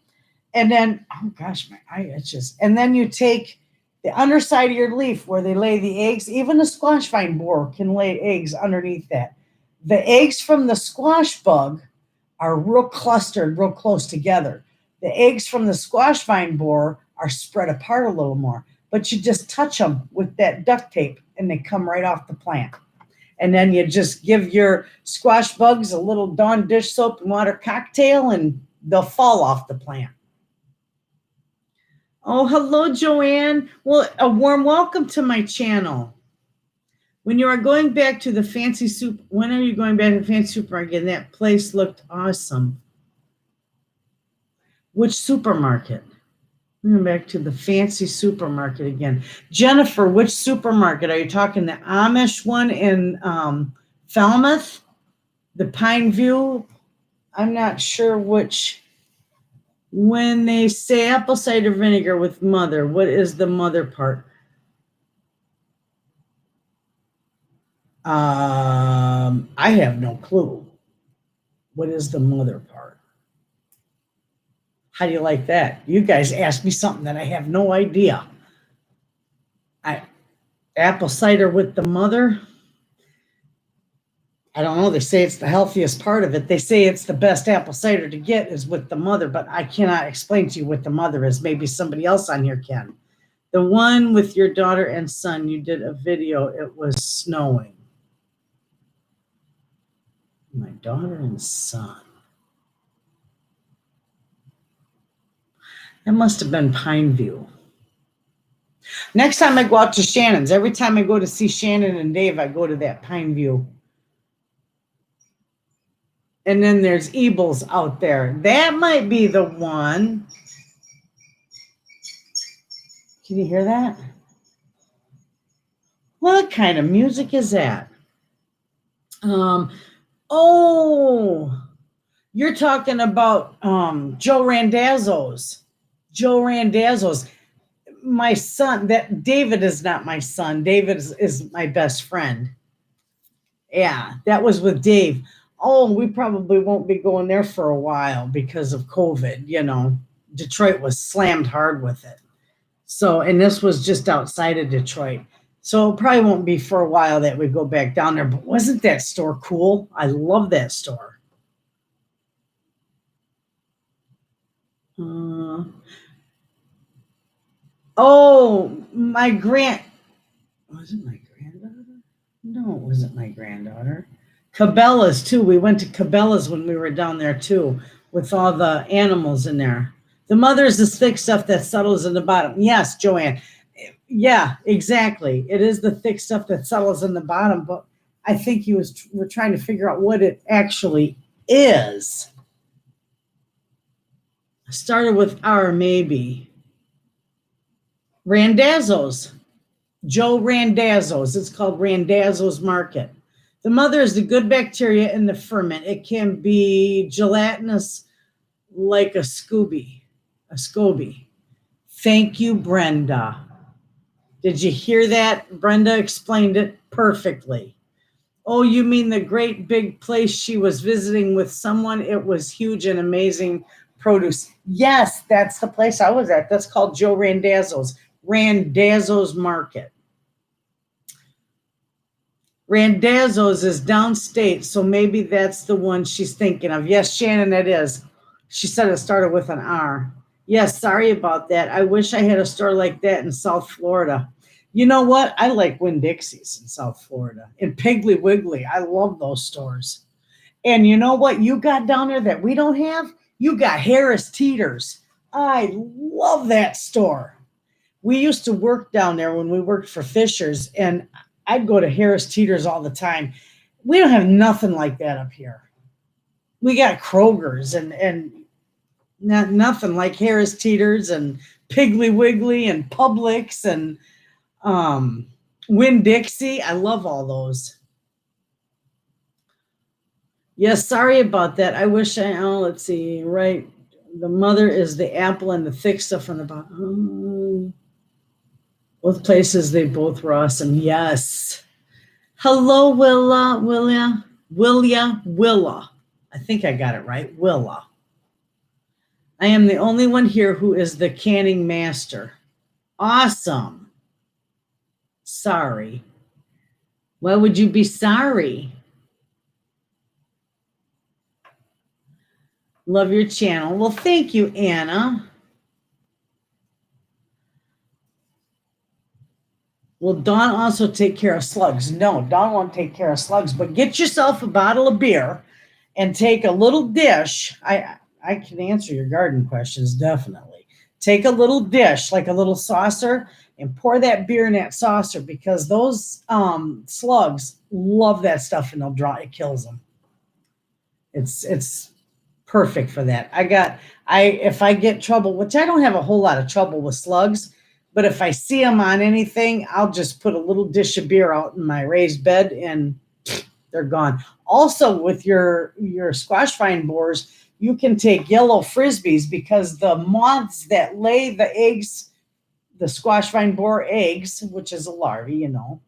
And then, oh gosh, my eye itches. And then you take the underside of your leaf where they lay the eggs. Even the squash vine borer can lay eggs underneath that. The eggs from the squash bug are real clustered, real close together. The eggs from the squash vine borer are spread apart a little more, but you just touch them with that duct tape and they come right off the plant. And then you just give your squash bugs a little Dawn dish soap and water cocktail and they'll fall off the plant. Oh, hello, Joanne. Well, a warm welcome to my channel. When you are going back to the fancy soup, when are you going back to the fancy supermarket? That place looked awesome. Which supermarket? We're going back to the fancy supermarket again. Jennifer, which supermarket? Are you talking the Amish one in Falmouth? The Pine View? I'm not sure which. When they say apple cider vinegar with mother, what is the mother part? I have no clue. What is the mother part? How do you like that? You guys asked me something that I have no idea. Apple cider with the mother? I don't know. They say it's the healthiest part of it. They say it's the best apple cider to get is with the mother, but I cannot explain to you what the mother is. Maybe somebody else on here can. The one with your daughter and son, you did a video. It was snowing. My daughter and son. That must have been Pine View. Next time I go out to Shannon's, every time I go to see Shannon and Dave, I go to that Pine View. And then there's Ebel's out there. That might be the one. Can you hear that? What kind of music is that? Oh, you're talking about Joe Randazzo's. Joe Randazzo's. My son, that David is not my son. David is my best friend. Yeah, that was with Dave. Oh, we probably won't be going there for a while because of COVID. You know, Detroit was slammed hard with it. So, and this was just outside of Detroit. So it probably won't be for a while that we go back down there. But wasn't that store cool? I love that store. Oh, my was it my granddaughter? No, it wasn't my granddaughter. Cabela's too. We went to Cabela's when we were down there too, with all the animals in there. The mother is the thick stuff that settles in the bottom. Yes, Joanne. Yeah, exactly. It is the thick stuff that settles in the bottom, but I think we're trying to figure out what it actually is. Started with R, maybe. Randazzo's. Joe Randazzo's. It's called Randazzo's Market. The mother is the good bacteria in the ferment. It can be gelatinous like a SCOBY. Thank you, Brenda. Did you hear that? Brenda explained it perfectly. Oh, you mean the great big place she was visiting with someone? It was huge and amazing produce. Yes, that's the place I was at. That's called Joe Randazzo's. Randazzo's Market. Randazzo's is downstate, so maybe that's the one she's thinking of. Yes, Shannon, it is. She said it started with an R. Yes, sorry about that. I wish I had a store like that in South Florida. You know what? I like Winn-Dixie's in South Florida. And Piggly Wiggly. I love those stores. And you know what you got down there that we don't have? You got Harris Teeter's. I love that store. We used to work down there when we worked for Fisher's, and I'd go to Harris Teeter's all the time. We don't have nothing like that up here. We got Kroger's and nothing like Harris Teeter's and Piggly Wiggly and Publix and Winn-Dixie. I love all those. Yes, sorry about that. I wish let's see, right. The mother is the apple and the thick stuff on the bottom. Both places, they both were awesome. Yes. Hello, Willa. I think I got it right. Willa. I am the only one here who is the canning master. Awesome. Sorry. Why would you be sorry? Love your channel. Well, thank you, Anna. Will Dawn also take care of slugs? No, Dawn won't take care of slugs, but get yourself a bottle of beer and take a little dish. I can answer your garden questions, definitely. take a little dish, like a little saucer, and pour that beer in that saucer, because those slugs love that stuff, and they'll draw. It kills them. It's perfect for that. If I get trouble, which I don't have a whole lot of trouble with slugs, but if I see them on anything, I'll just put a little dish of beer out in my raised bed, and they're gone. Also, with your squash vine borers, you can take yellow frisbees, because the moths that lay the eggs, the squash vine borer eggs, which is a larvae, you know,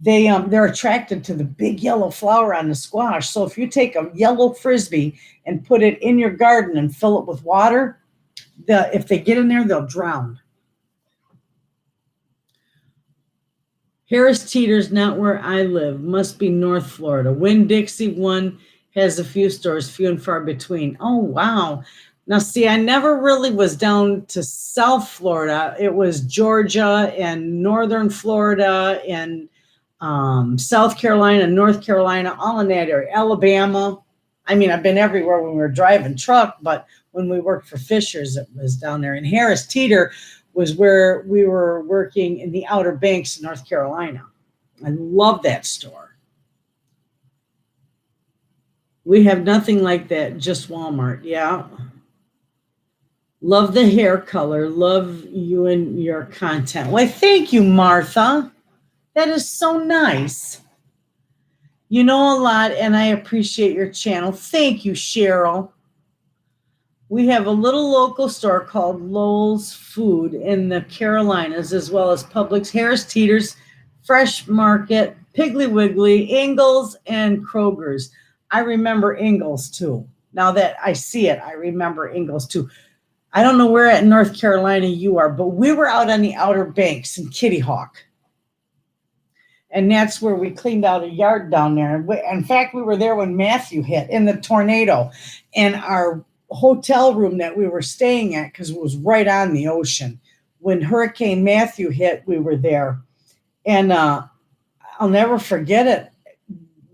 they're attracted to the big yellow flower on the squash. So if you take a yellow frisbee and put it in your garden and fill it with water, if they get in there, they'll drown. Harris Teeter's not where I live. Must be North Florida. Winn-Dixie one has a few stores, few and far between. Oh, wow. Now, see, I never really was down to South Florida. It was Georgia and Northern Florida and South Carolina, North Carolina, all in that area. Alabama. I mean, I've been everywhere when we were driving truck, but when we worked for Fisher's, it was down there. And Harris Teeter was where we were working in the Outer Banks, North Carolina. I love that store. We have nothing like that, just Walmart. Yeah. Love the hair color. Love you and your content. Why, thank you, Martha. That is so nice. You know a lot, and I appreciate your channel. Thank you, Cheryl. We have a little local store called Lowell's Food in the Carolinas, as well as Publix, Harris Teeter's, Fresh Market, Piggly Wiggly, Ingles, and Kroger's. I remember Ingles too. Now that I see it, I remember Ingles too. I don't know where at North Carolina you are, but we were out on the Outer Banks in Kitty Hawk. And that's where we cleaned out a yard down there. In fact, we were there when Matthew hit in the tornado. And our hotel room that we were staying at, because it was right on the ocean, when Hurricane Matthew hit, we were there. And I'll never forget it.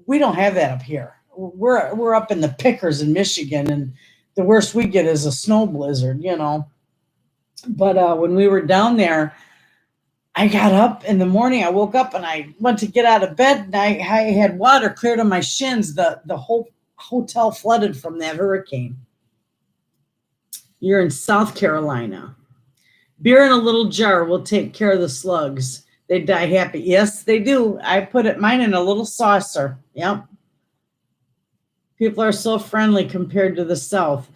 We don't have that up here. We're up in the Pickers in Michigan, and the worst we get is a snow blizzard, you know. But when we were down there, I got up in the morning. I woke up and I went to get out of bed, and I had water clear to my shins. The whole hotel flooded from that hurricane. You're in South Carolina. Beer in a little jar will take care of the slugs. They die happy. Yes, they do. I put mine in a little saucer. Yep. People are so friendly compared to the South.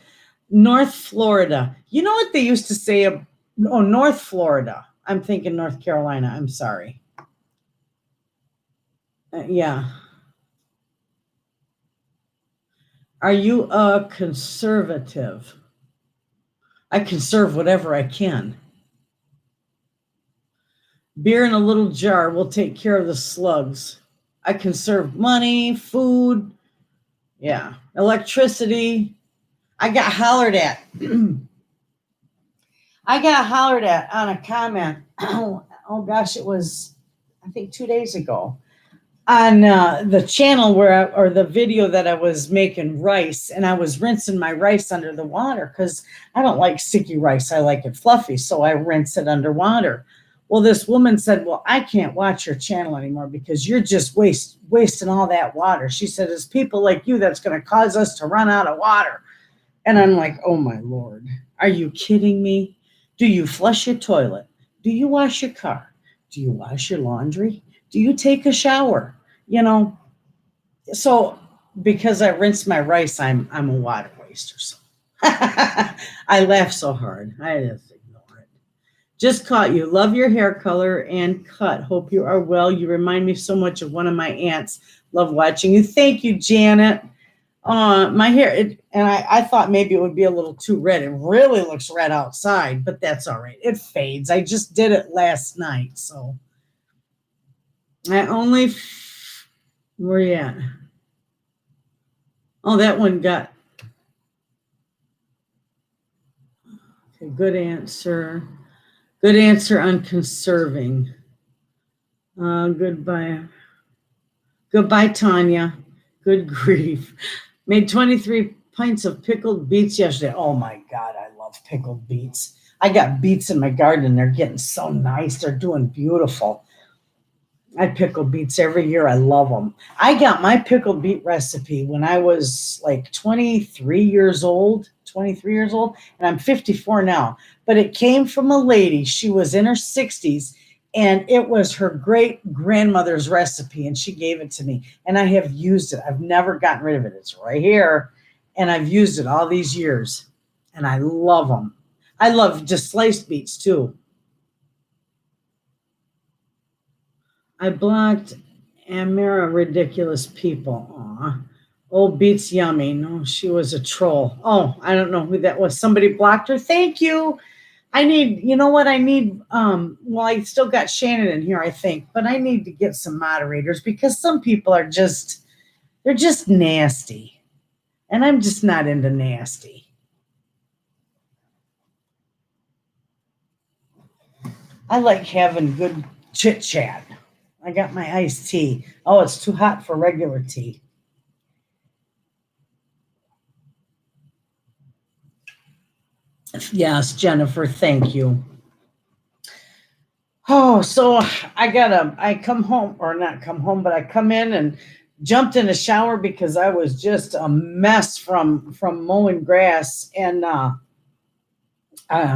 North Florida. You know what they used to say? Oh, North Florida. I'm thinking North Carolina. I'm sorry. Yeah. Are you a conservative? I conserve whatever I can. Beer in a little jar will take care of the slugs. I conserve money, food, yeah, electricity. I got hollered at. I got hollered at on a comment. Oh gosh, it was, I think 2 days ago, on the channel or the video that I was making rice, and I was rinsing my rice under the water because I don't like sticky rice. I like it fluffy, so I rinse it underwater. Well, this woman said, well, I can't watch your channel anymore because you're just wasting all that water. She said, it's people like you that's going to cause us to run out of water. And I'm like, oh my Lord, are you kidding me? Do you flush your toilet? Do you wash your car? Do you wash your laundry? Do you take a shower? You know, so because I rinse my rice, I'm a water waster. So I laugh so hard. I just ignore it. Just caught you. Love your hair color and cut. Hope you are well. You remind me so much of one of my aunts. Love watching you. Thank you, Janet. My hair, I thought maybe it would be a little too red. It really looks red outside, but that's all right. It fades. I just did it last night, so I only. Where you at? Oh, that one got. Okay, good answer. Good answer on conserving. Goodbye. Goodbye, Tanya. Good grief. Made 23 pints of pickled beets yesterday. Oh my God, I love pickled beets. I got beets in my garden and they're getting so nice. They're doing beautiful. I pickle beets every year. I love them. I got my pickled beet recipe when I was like 23 years old, and I'm 54 now. But it came from a lady. She was in her 60s, and it was her great grandmother's recipe, and she gave it to me. And I have used it. I've never gotten rid of it. It's right here, and I've used it all these years, and I love them. I love just sliced beets too. I blocked Amira ridiculous people. Aw. Old Beats Yummy. No, she was a troll. Oh, I don't know who that was. Somebody blocked her. Thank you. I need, you know what I need? Well, I still got Shannon in here, I think, but I need to get some moderators because some people are just, they're just nasty. And I'm just not into nasty. I like having good chit chat. I got my iced tea. Oh, it's too hot for regular tea. Yes, Jennifer, thank you. Oh, so I come home, or not come home, but I come in and jumped in a shower because I was just a mess from mowing grass, and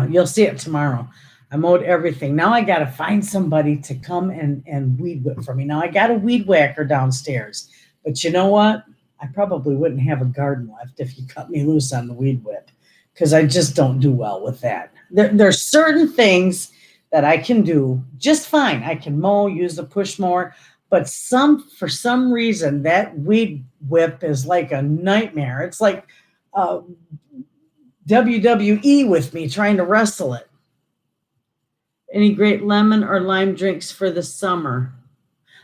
you'll see it tomorrow. I mowed everything. Now I got to find somebody to come and weed whip for me. Now I got a weed whacker downstairs, but you know what? I probably wouldn't have a garden left if you cut me loose on the weed whip, because I just don't do well with that. There's certain things that I can do just fine. I can mow, use the push mower, but for some reason that weed whip is like a nightmare. It's like WWE with me trying to wrestle it. Any great lemon or lime drinks for the summer?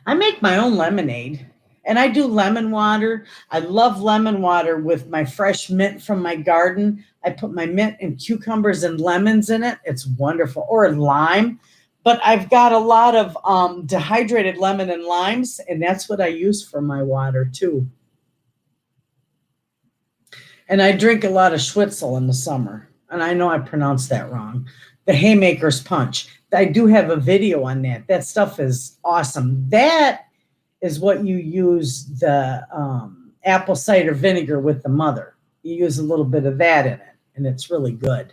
I make my own lemonade, and I do lemon water. I love lemon water with my fresh mint from my garden. I put my mint and cucumbers and lemons in it. It's wonderful. Or lime. But I've got a lot of dehydrated lemon and limes, and that's what I use for my water too. And I drink a lot of Schwitzel in the summer. And I know I pronounced that wrong. The Haymaker's Punch. I do have a video on that. That stuff is awesome. That is what you use the apple cider vinegar with the mother. You use a little bit of that in it, and it's really good.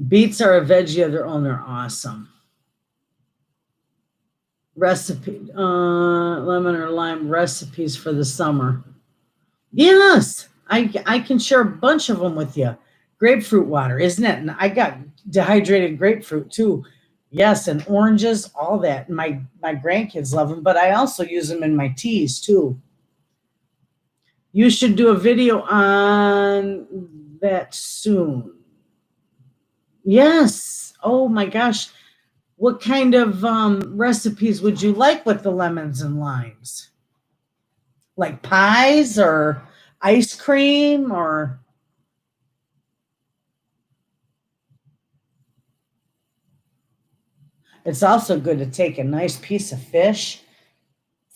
Beets are a veggie of their own. They're awesome. Recipe, lemon or lime recipes for the summer. Yes, I can share a bunch of them with you. Grapefruit water, isn't it? And I got dehydrated grapefruit too. Yes, and oranges, all that. My grandkids love them, but I also use them in my teas too. You should do a video on that soon. Yes. Oh my gosh. What kind of recipes would you like with the lemons and limes? Like pies or ice cream or... It's also good to take a nice piece of fish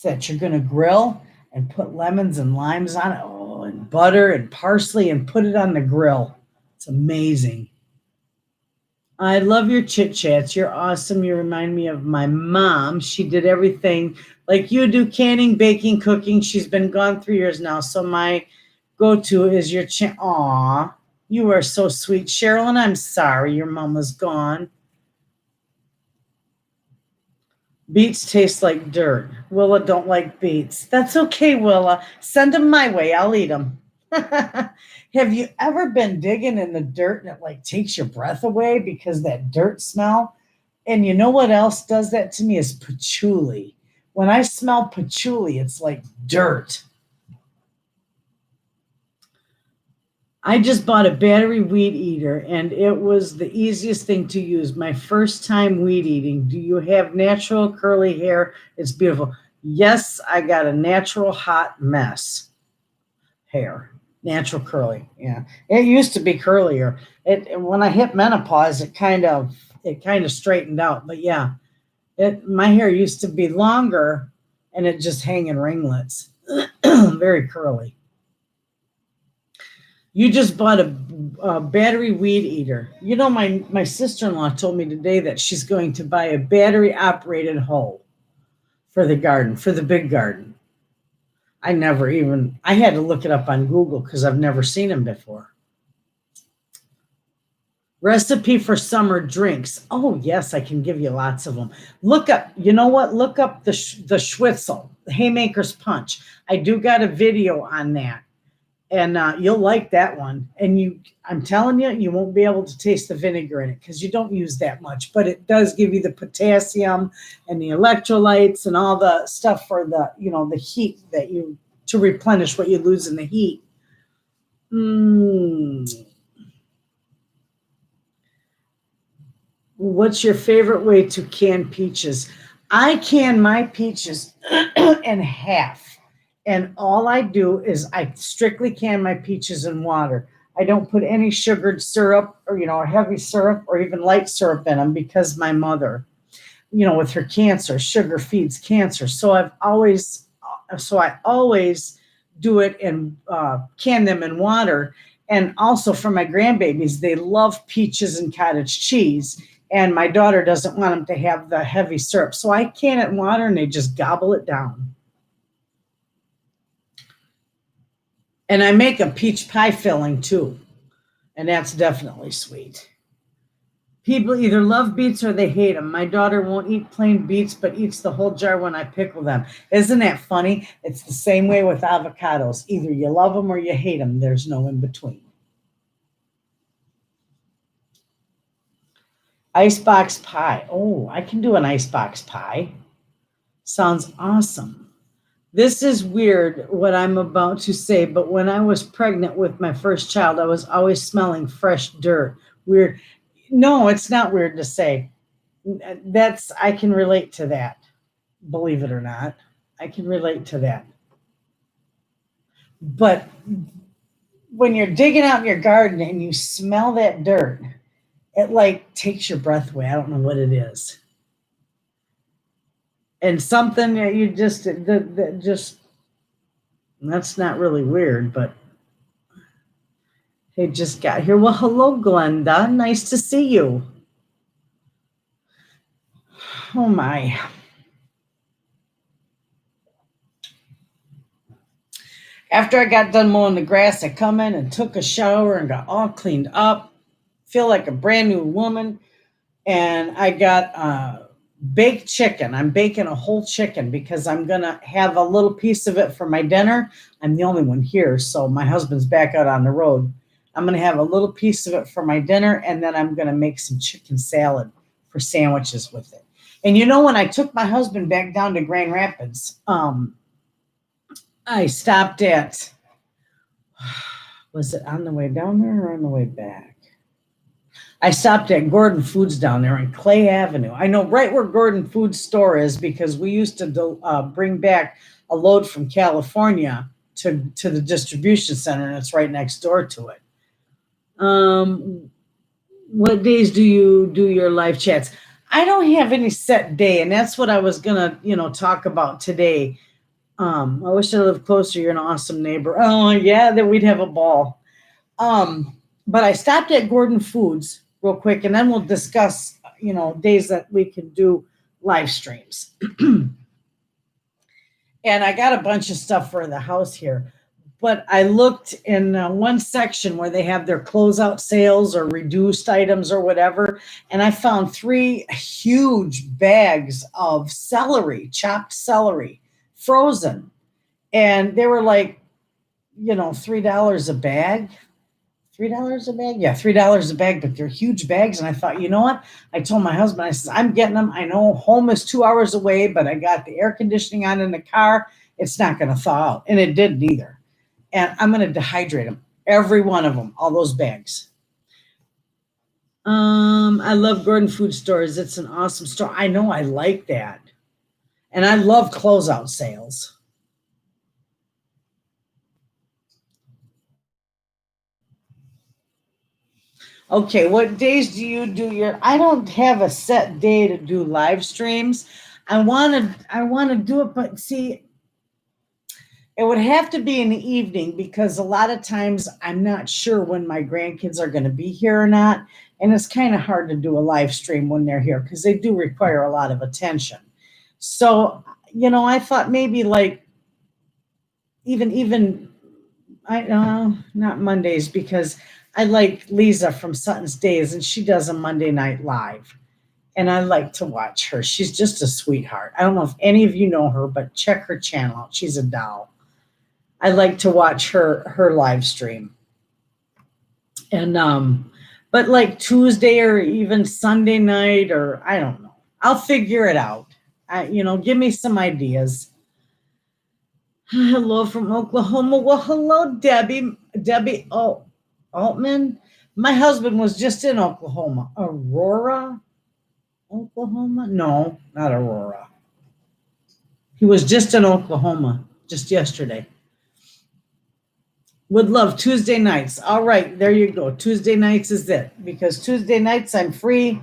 that you're going to grill and put lemons and limes on it. Oh, and butter and parsley and put it on the grill. It's amazing. I love your chit chats. You're awesome. You remind me of my mom. She did everything like you do, canning, baking, cooking. She's been gone 3 years now. So my go-to is your chat. Aw, you are so sweet. Sherilyn, I'm sorry your mom was gone. Beets taste like dirt. Willa don't like beets. That's okay, Willa. Send them my way. I'll eat them. Have you ever been digging in the dirt and it like takes your breath away because that dirt smell? And you know what else does that to me is patchouli. When I smell patchouli, it's like dirt. I just bought a battery weed eater, and it was the easiest thing to use. My first time weed eating. Do you have natural curly hair? It's beautiful. Yes, I got a natural hot mess hair. Natural curly. Yeah. It used to be curlier. When I hit menopause, it kind of straightened out. But yeah, my hair used to be longer, and it just hang in ringlets. Very curly. You just bought a battery weed eater. You know, my sister-in-law told me today that she's going to buy a battery operated hoe for the garden, for the big garden. I had to look it up on Google because I've never seen them before. Recipe for summer drinks. Oh, yes, I can give you lots of them. Look up, you know what? Look up the Schwitzel, the Haymaker's Punch. I do got a video on that. And you'll like that one. And I'm telling you, you won't be able to taste the vinegar in it because you don't use that much. But it does give you the potassium and the electrolytes and all the stuff for the, the heat to replenish what you lose in the heat. What's your favorite way to can peaches? I can my peaches in half. And all I do is I strictly can my peaches in water. I don't put any sugared syrup or, heavy syrup or even light syrup in them because my mother, with her cancer, sugar feeds cancer. So I always do it and can them in water. And also for my grandbabies, they love peaches and cottage cheese. And my daughter doesn't want them to have the heavy syrup. So I can it in water and they just gobble it down. And I make a peach pie filling too. And that's definitely sweet. People either love beets or they hate them. My daughter won't eat plain beets, but eats the whole jar when I pickle them. Isn't that funny? It's the same way with avocados. Either you love them or you hate them. There's no in between. Icebox pie. Oh, I can do an icebox pie. Sounds awesome. This is weird what I'm about to say, but when I was pregnant with my first child, I was always smelling fresh dirt. Weird. No, it's not weird to say. I can relate to that. Believe it or not. I can relate to that. But when you're digging out in your garden and you smell that dirt, it takes your breath away. I don't know what it is. And something that you that's not really weird, but they just got here. Well, hello, Glenda. Nice to see you. Oh, my. After I got done mowing the grass, I come in and took a shower and got all cleaned up. Feel like a brand new woman. And I got baked chicken. I'm baking a whole chicken because I'm going to have a little piece of it for my dinner. I'm the only one here, so my husband's back out on the road. I'm going to have a little piece of it for my dinner, and then I'm going to make some chicken salad for sandwiches with it. And when I took my husband back down to Grand Rapids, I stopped at, was it on the way down there or on the way back? I stopped at Gordon Foods down there on Clay Avenue. I know right where Gordon Foods store is because we used to bring back a load from California to the distribution center, and it's right next door to it. What days do you do your live chats? I don't have any set day, and that's what I was gonna, talk about today. I wish I lived closer. You're an awesome neighbor. Oh yeah, then we'd have a ball. But I stopped at Gordon Foods real quick, and then we'll discuss, days that we can do live streams. And I got a bunch of stuff for the house here, but I looked in one section where they have their closeout sales or reduced items or whatever, and I found 3 huge bags of celery, chopped celery, frozen, and they were like, $3 a bag. $3 a bag? Yeah, $3 a bag, but they're huge bags. And I thought, you know what? I told my husband, I said, I'm getting them. I know home is 2 hours away, but I got the air conditioning on in the car. It's not going to thaw out. And it didn't either. And I'm going to dehydrate them. Every one of them, all those bags. I love Gordon Food Stores. It's an awesome store. I know, I like that. And I love closeout sales. Okay, what days do you do I don't have a set day to do live streams. I want to do it, but see, It would have to be in the evening because a lot of times I'm not sure when my grandkids are going to be here or not. And it's kind of hard to do a live stream when they're here because they do require a lot of attention. So, I thought maybe like even I not Mondays because I like Lisa from Sutton's Days and she does a Monday night live. And I like to watch her. She's just a sweetheart. I don't know if any of you know her, but check her channel out. She's a doll. I like to watch her live stream. And but like Tuesday or even Sunday night, or I don't know. I'll figure it out. Give me some ideas. Hello from Oklahoma. Well, hello, Debbie. Debbie Altman. My husband was just in Oklahoma. Aurora, Oklahoma? No, not Aurora. He was just in Oklahoma just yesterday. Would love Tuesday nights. All right, there you go. Tuesday nights is it. Because Tuesday nights I'm free.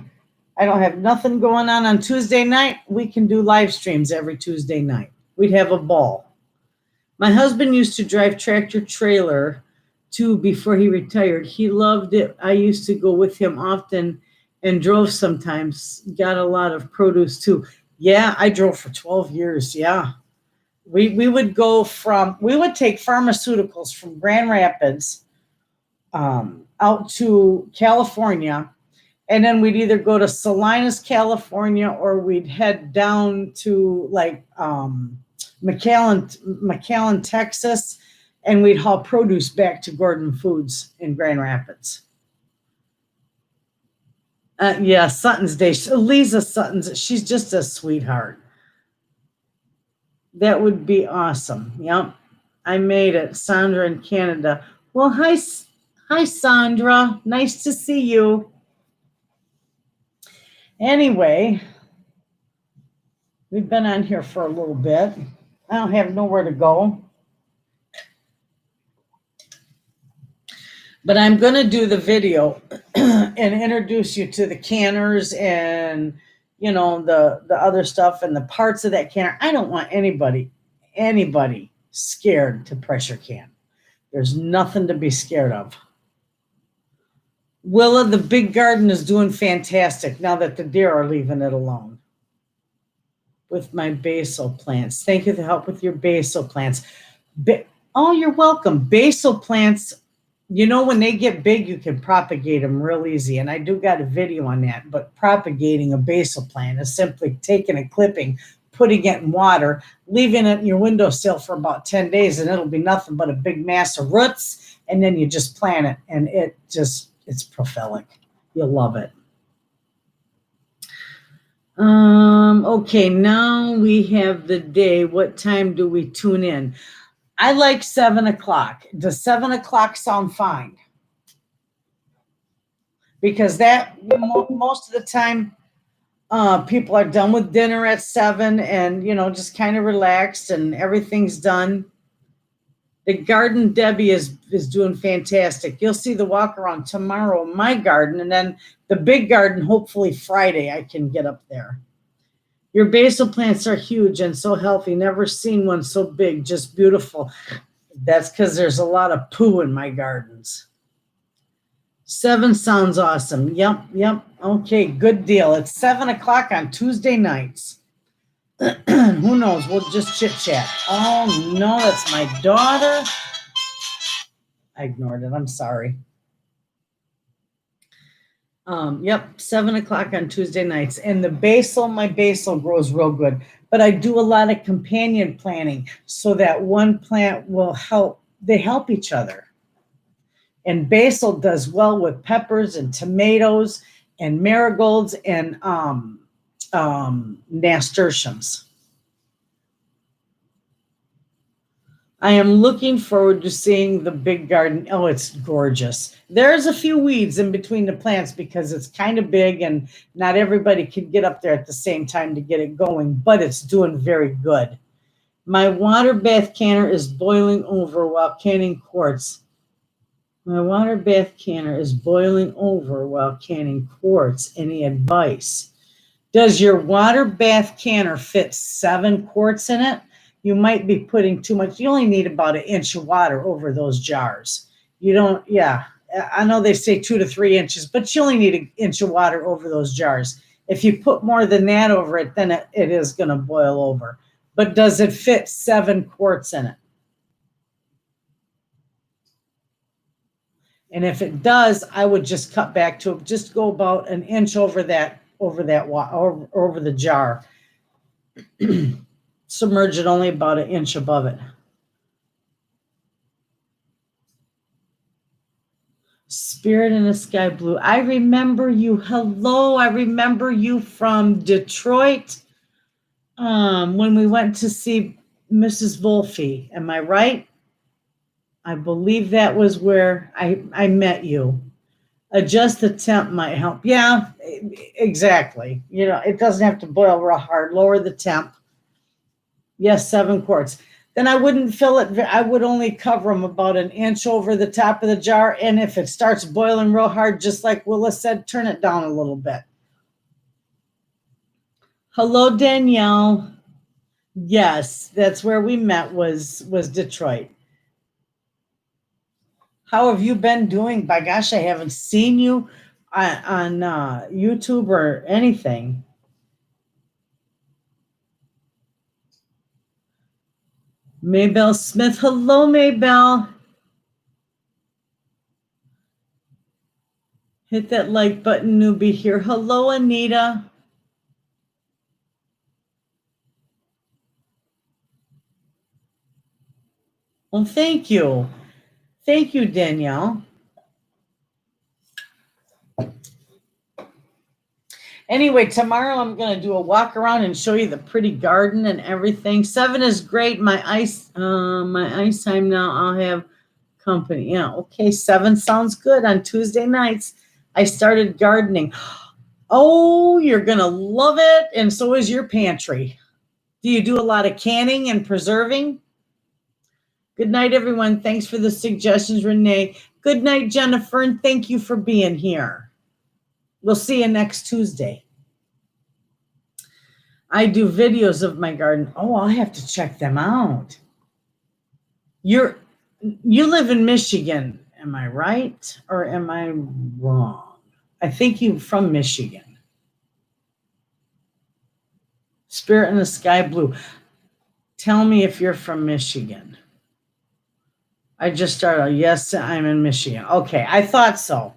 I don't have nothing going on Tuesday night. We can do live streams every Tuesday night. We'd have a ball. My husband used to drive tractor trailer too before he retired. He loved it. I used to go with him often and drove sometimes. Got a lot of produce too. Yeah, I drove for 12 years. Yeah. We would we would take pharmaceuticals from Grand Rapids out to California. And then we'd either go to Salinas, California, or we'd head down to like McAllen, Texas, and we'd haul produce back to Gordon Foods in Grand Rapids. Yeah, Sutton's Day. Lisa Sutton's, she's just a sweetheart. That would be awesome. Yep. I made it. Sandra in Canada. Well, hi, Sandra. Nice to see you. Anyway, we've been on here for a little bit. I don't have nowhere to go. But I'm going to do the video and introduce you to the canners and the other stuff and the parts of that canner. I don't want anybody scared to pressure can. There's nothing to be scared of. Willa, the big garden is doing fantastic now that the deer are leaving it alone. With my basil plants. Thank you for the help with your basil plants. Oh, you're welcome. Basil plants, when they get big, you can propagate them real easy. And I do got a video on that. But propagating a basil plant is simply taking a clipping, putting it in water, leaving it in your windowsill for about 10 days, and it'll be nothing but a big mass of roots. And then you just plant it, and it's prolific. You'll love it. Okay, now we have the day. What time do we tune in? I like 7 o'clock. Does 7 o'clock sound fine? Because that most of the time, people are done with dinner at 7 and, just kind of relaxed and everything's done. The garden, Debbie, is doing fantastic. You'll see the walk around tomorrow in my garden, and then the big garden, hopefully Friday, I can get up there. Your basil plants are huge and so healthy. Never seen one so big, just beautiful. That's because there's a lot of poo in my gardens. 7 sounds awesome. Yep. Okay, good deal. It's 7 o'clock on Tuesday nights. Who knows? We'll just chit chat. Oh no, that's my daughter. I ignored it. I'm sorry. Yep, 7 o'clock on Tuesday nights. And my basil grows real good. But I do a lot of companion planting so that one plant will help. They help each other. And basil does well with peppers and tomatoes and marigolds and nasturtiums. I am looking forward to seeing the big garden. Oh, it's gorgeous. There's a few weeds in between the plants because it's kind of big and not everybody can get up there at the same time to get it going, but it's doing very good. My water bath canner is boiling over while canning quartz. My water bath canner is boiling over while canning quartz. Any advice? Does your water bath canner fit 7 quarts in it? you might be putting too much. You only need about 1 inch of water over those jars. You don't, yeah. I know they say 2 to 3 inches, but you only need 1 inch of water over those jars. If you put more than that over it, then it is going to boil over. But does it fit 7 quarts in it? And if it does, I would just cut back to it. Just go about 1 inch over the jar. Submerge it only about 1 inch above it. Spirit in the Sky Blue. I remember you. Hello. I remember you from Detroit. When we went to see Mrs. Wolfe. Am I right? I believe that was where I met you. Adjust the temp might help. Yeah, exactly. You know, it doesn't have to boil real hard. Lower the temp. Yes, 7 quarts. Then I wouldn't fill it. I would only cover them about 1 inch over the top of the jar. And if it starts boiling real hard, just like Willa said, turn it down a little bit. Hello, Danielle. Yes, that's where we met was Detroit. How have you been doing? By gosh, I haven't seen you on YouTube or anything. Maybell Smith. Hello, Maybell. Hit that like button, newbie here. Hello, Anita. Well, thank you. Thank you, Danielle. Anyway, tomorrow I'm going to do a walk around and show you the pretty garden and everything. 7 is great. My ice time now. I'll have company. Yeah, okay. 7 sounds good on Tuesday nights. I started gardening. Oh, you're going to love it. And so is your pantry. Do you do a lot of canning and preserving? Good night, everyone. Thanks for the suggestions, Renee. Good night, Jennifer, and thank you for being here. We'll see you next Tuesday. I do videos of my garden. Oh, I'll have to check them out. You live in Michigan, am I right? Or am I wrong? I think you're from Michigan. Spirit in the Sky Blue. Tell me if you're from Michigan. I just started. Yes, I'm in Michigan. Okay, I thought so.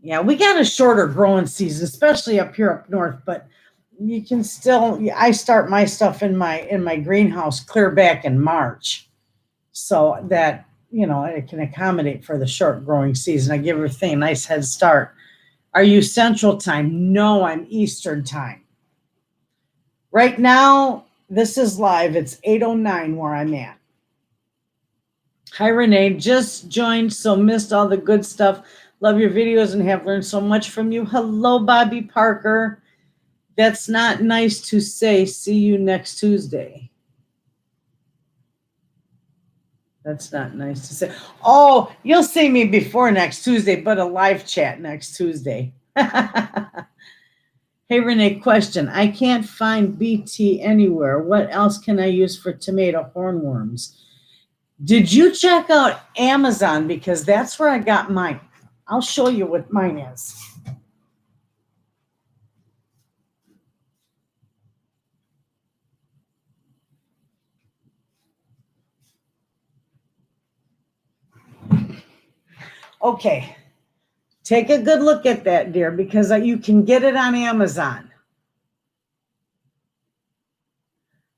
Yeah, we got a shorter growing season, especially up here up north, but you can still, I start my stuff in my greenhouse clear back in March. So that, you know, it can accommodate for the short growing season. I give everything a nice head start. Are you Central Time? No, I'm Eastern Time. Right now, this is live. It's 8:09 where I'm at. Hi, Renee. Just joined, so missed all the good stuff. Love your videos and have learned so much from you. Hello, Bobby Parker. That's not nice to say. See you next Tuesday. That's not nice to say. Oh, you'll see me before next Tuesday, but a live chat next Tuesday. Hey, Renee, question. I can't find BT anywhere. What else can I use for tomato hornworms? Did you check out Amazon? Because that's where I got mine. I'll show you what mine is. Okay. Take a good look at that, dear, because you can get it on Amazon.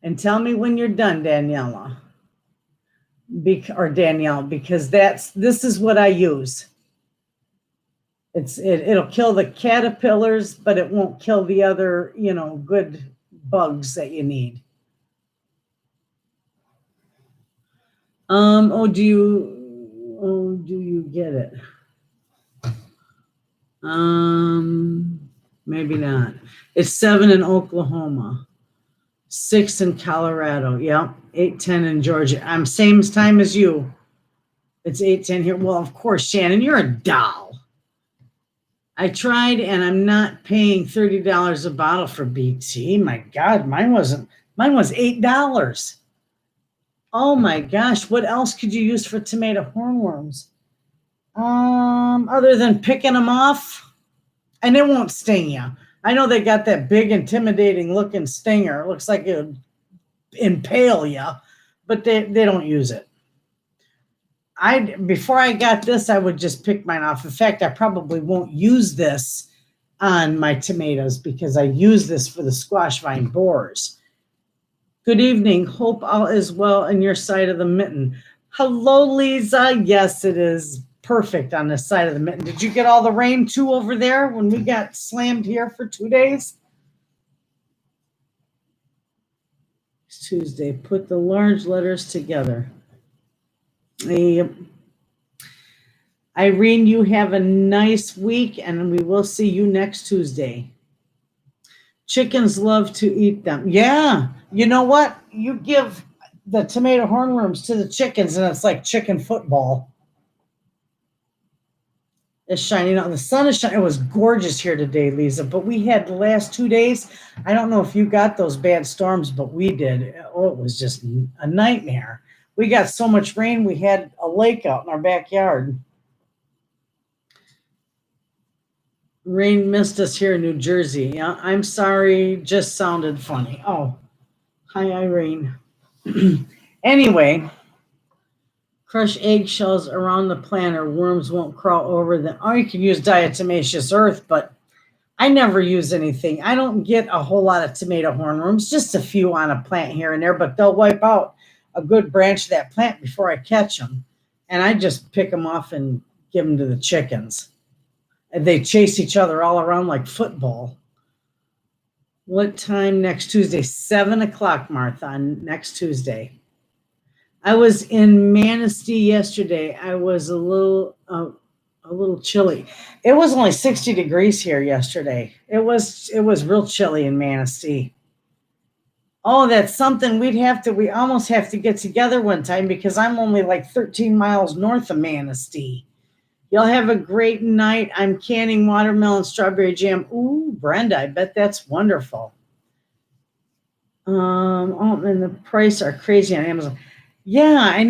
And tell me when you're done, Danielle, because this is what I use. It'll kill the caterpillars, but it won't kill the other, good bugs that you need. Do you get it? Maybe not. It's 7 in Oklahoma, 6 in Colorado. Yep. 8:10 in Georgia. I'm same time as you. It's 8:10 here. Well, of course, Shannon, you're a doll. I tried, and I'm not paying $30 a bottle for BT. My God, mine wasn't. Mine was $8. Oh my gosh, what else could you use for tomato hornworms? Other than picking them off, and it won't sting you. I know they got that big, intimidating looking stinger. It looks like it would impale you, but they don't use it. Before I got this, I would just pick mine off. In fact, I probably won't use this on my tomatoes because I use this for the squash vine borers. Good evening. Hope all is well on your side of the mitten. Hello, Lisa. Yes, it is perfect on this side of the mitten. Did you get all the rain too over there when we got slammed here for 2 days? It's Tuesday. Put the large letters together. Yep. Irene, you have a nice week, and we will see you next Tuesday. Chickens love to eat them. Yeah. You know what? You give the tomato hornworms to the chickens, and it's like chicken football. It's shining out. The sun is shining. It was gorgeous here today, Lisa, but we had the last 2 days. I don't know if you got those bad storms, but we did. Oh, it was just a nightmare. We got so much rain, we had a lake out in our backyard. Rain missed us here in New Jersey. Yeah, I'm sorry, just sounded funny. Oh, hi, Irene. Anyway, crush eggshells around the planter. Worms won't crawl over them. Or you can use diatomaceous earth, but I never use anything. I don't get a whole lot of tomato hornworms, just a few on a plant here and there, but they'll wipe out a good branch of that plant before I catch them. And I just pick them off and give them to the chickens. And they chase each other all around like football. What time next Tuesday? 7 o'clock, Martha, next Tuesday. I was in Manistee yesterday. I was a little chilly. It was only 60 degrees here yesterday. It was real chilly in Manistee. Oh, that's something we almost have to get together one time because I'm only like 13 miles north of Manistee. Y'all have a great night. I'm canning watermelon strawberry jam. Ooh, Brenda, I bet that's wonderful. And the price are crazy on Amazon. Yeah,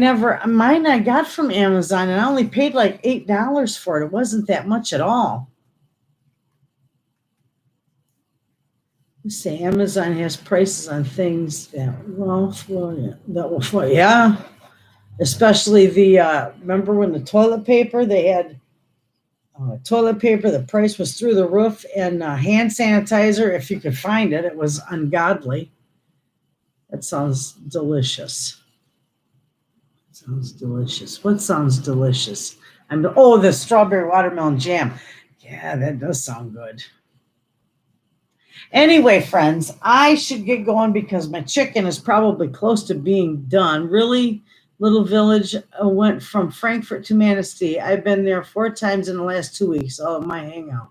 mine I got from Amazon and I only paid like $8 for it. It wasn't that much at all. Let's see, Amazon has prices on things that will float. Yeah. Especially remember when the toilet paper, they had toilet paper, the price was through the roof, and hand sanitizer, if you could find it, it was ungodly. That sounds delicious. Sounds delicious. What sounds delicious? The strawberry watermelon jam. Yeah, that does sound good. Anyway, friends, I should get going because my chicken is probably close to being done. Really, little village went from Frankfurt to Manistee. I've been there 4 times in the last 2 weeks. Oh, my hangout.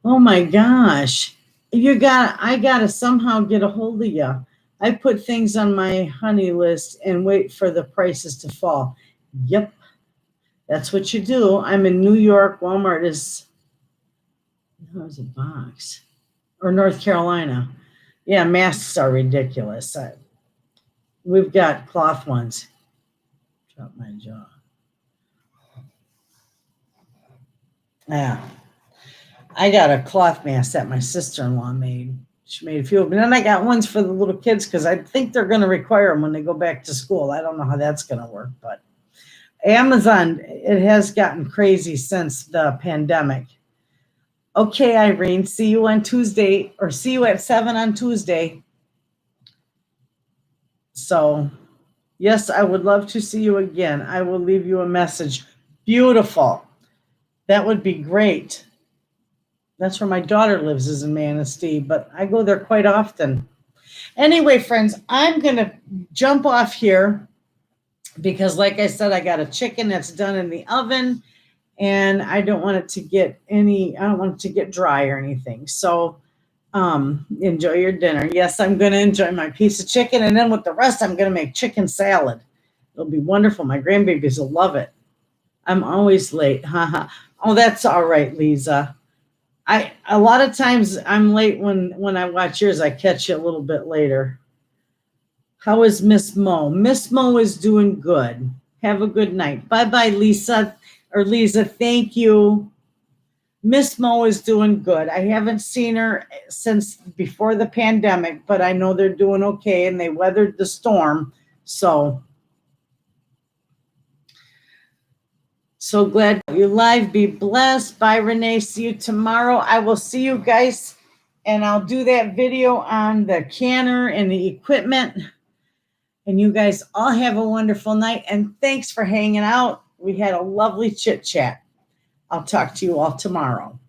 Oh my gosh. I gotta somehow get a hold of you. I put things on my honey list and wait for the prices to fall. Yep. That's what you do. I'm in New York. Walmart is, there's a box. Or North Carolina. Yeah, masks are ridiculous. We've got cloth ones. Drop my jaw. Yeah. I got a cloth mask that my sister-in-law made. She made a few of them. And then I got ones for the little kids because I think they're going to require them when they go back to school. I don't know how that's going to work, but Amazon, it has gotten crazy since the pandemic. Okay, Irene, see you on Tuesday, or see you at 7 on Tuesday. So, yes, I would love to see you again. I will leave you a message. Beautiful. That would be great. That's where my daughter lives, is in Manistee, but I go there quite often. Anyway, friends, I'm going to jump off here because, like I said, I got a chicken that's done in the oven. And I don't want it to get dry or anything. So enjoy your dinner. Yes, I'm going to enjoy my piece of chicken. And then with the rest, I'm going to make chicken salad. It'll be wonderful. My grandbabies will love it. I'm always late. Haha. Oh, that's all right, Lisa. A lot of times I'm late when I watch yours. I catch you a little bit later. How is Miss Mo? Miss Mo is doing good. Have a good night. Bye-bye, Lisa. Or Lisa, thank you. Miss Mo is doing good. I haven't seen her since before the pandemic, but I know they're doing okay and they weathered the storm. So glad you're live. Be blessed. Bye, Renee. See you tomorrow. I will see you guys, and I'll do that video on the canner and the equipment. And you guys all have a wonderful night. And thanks for hanging out. We had a lovely chit chat. I'll talk to you all tomorrow.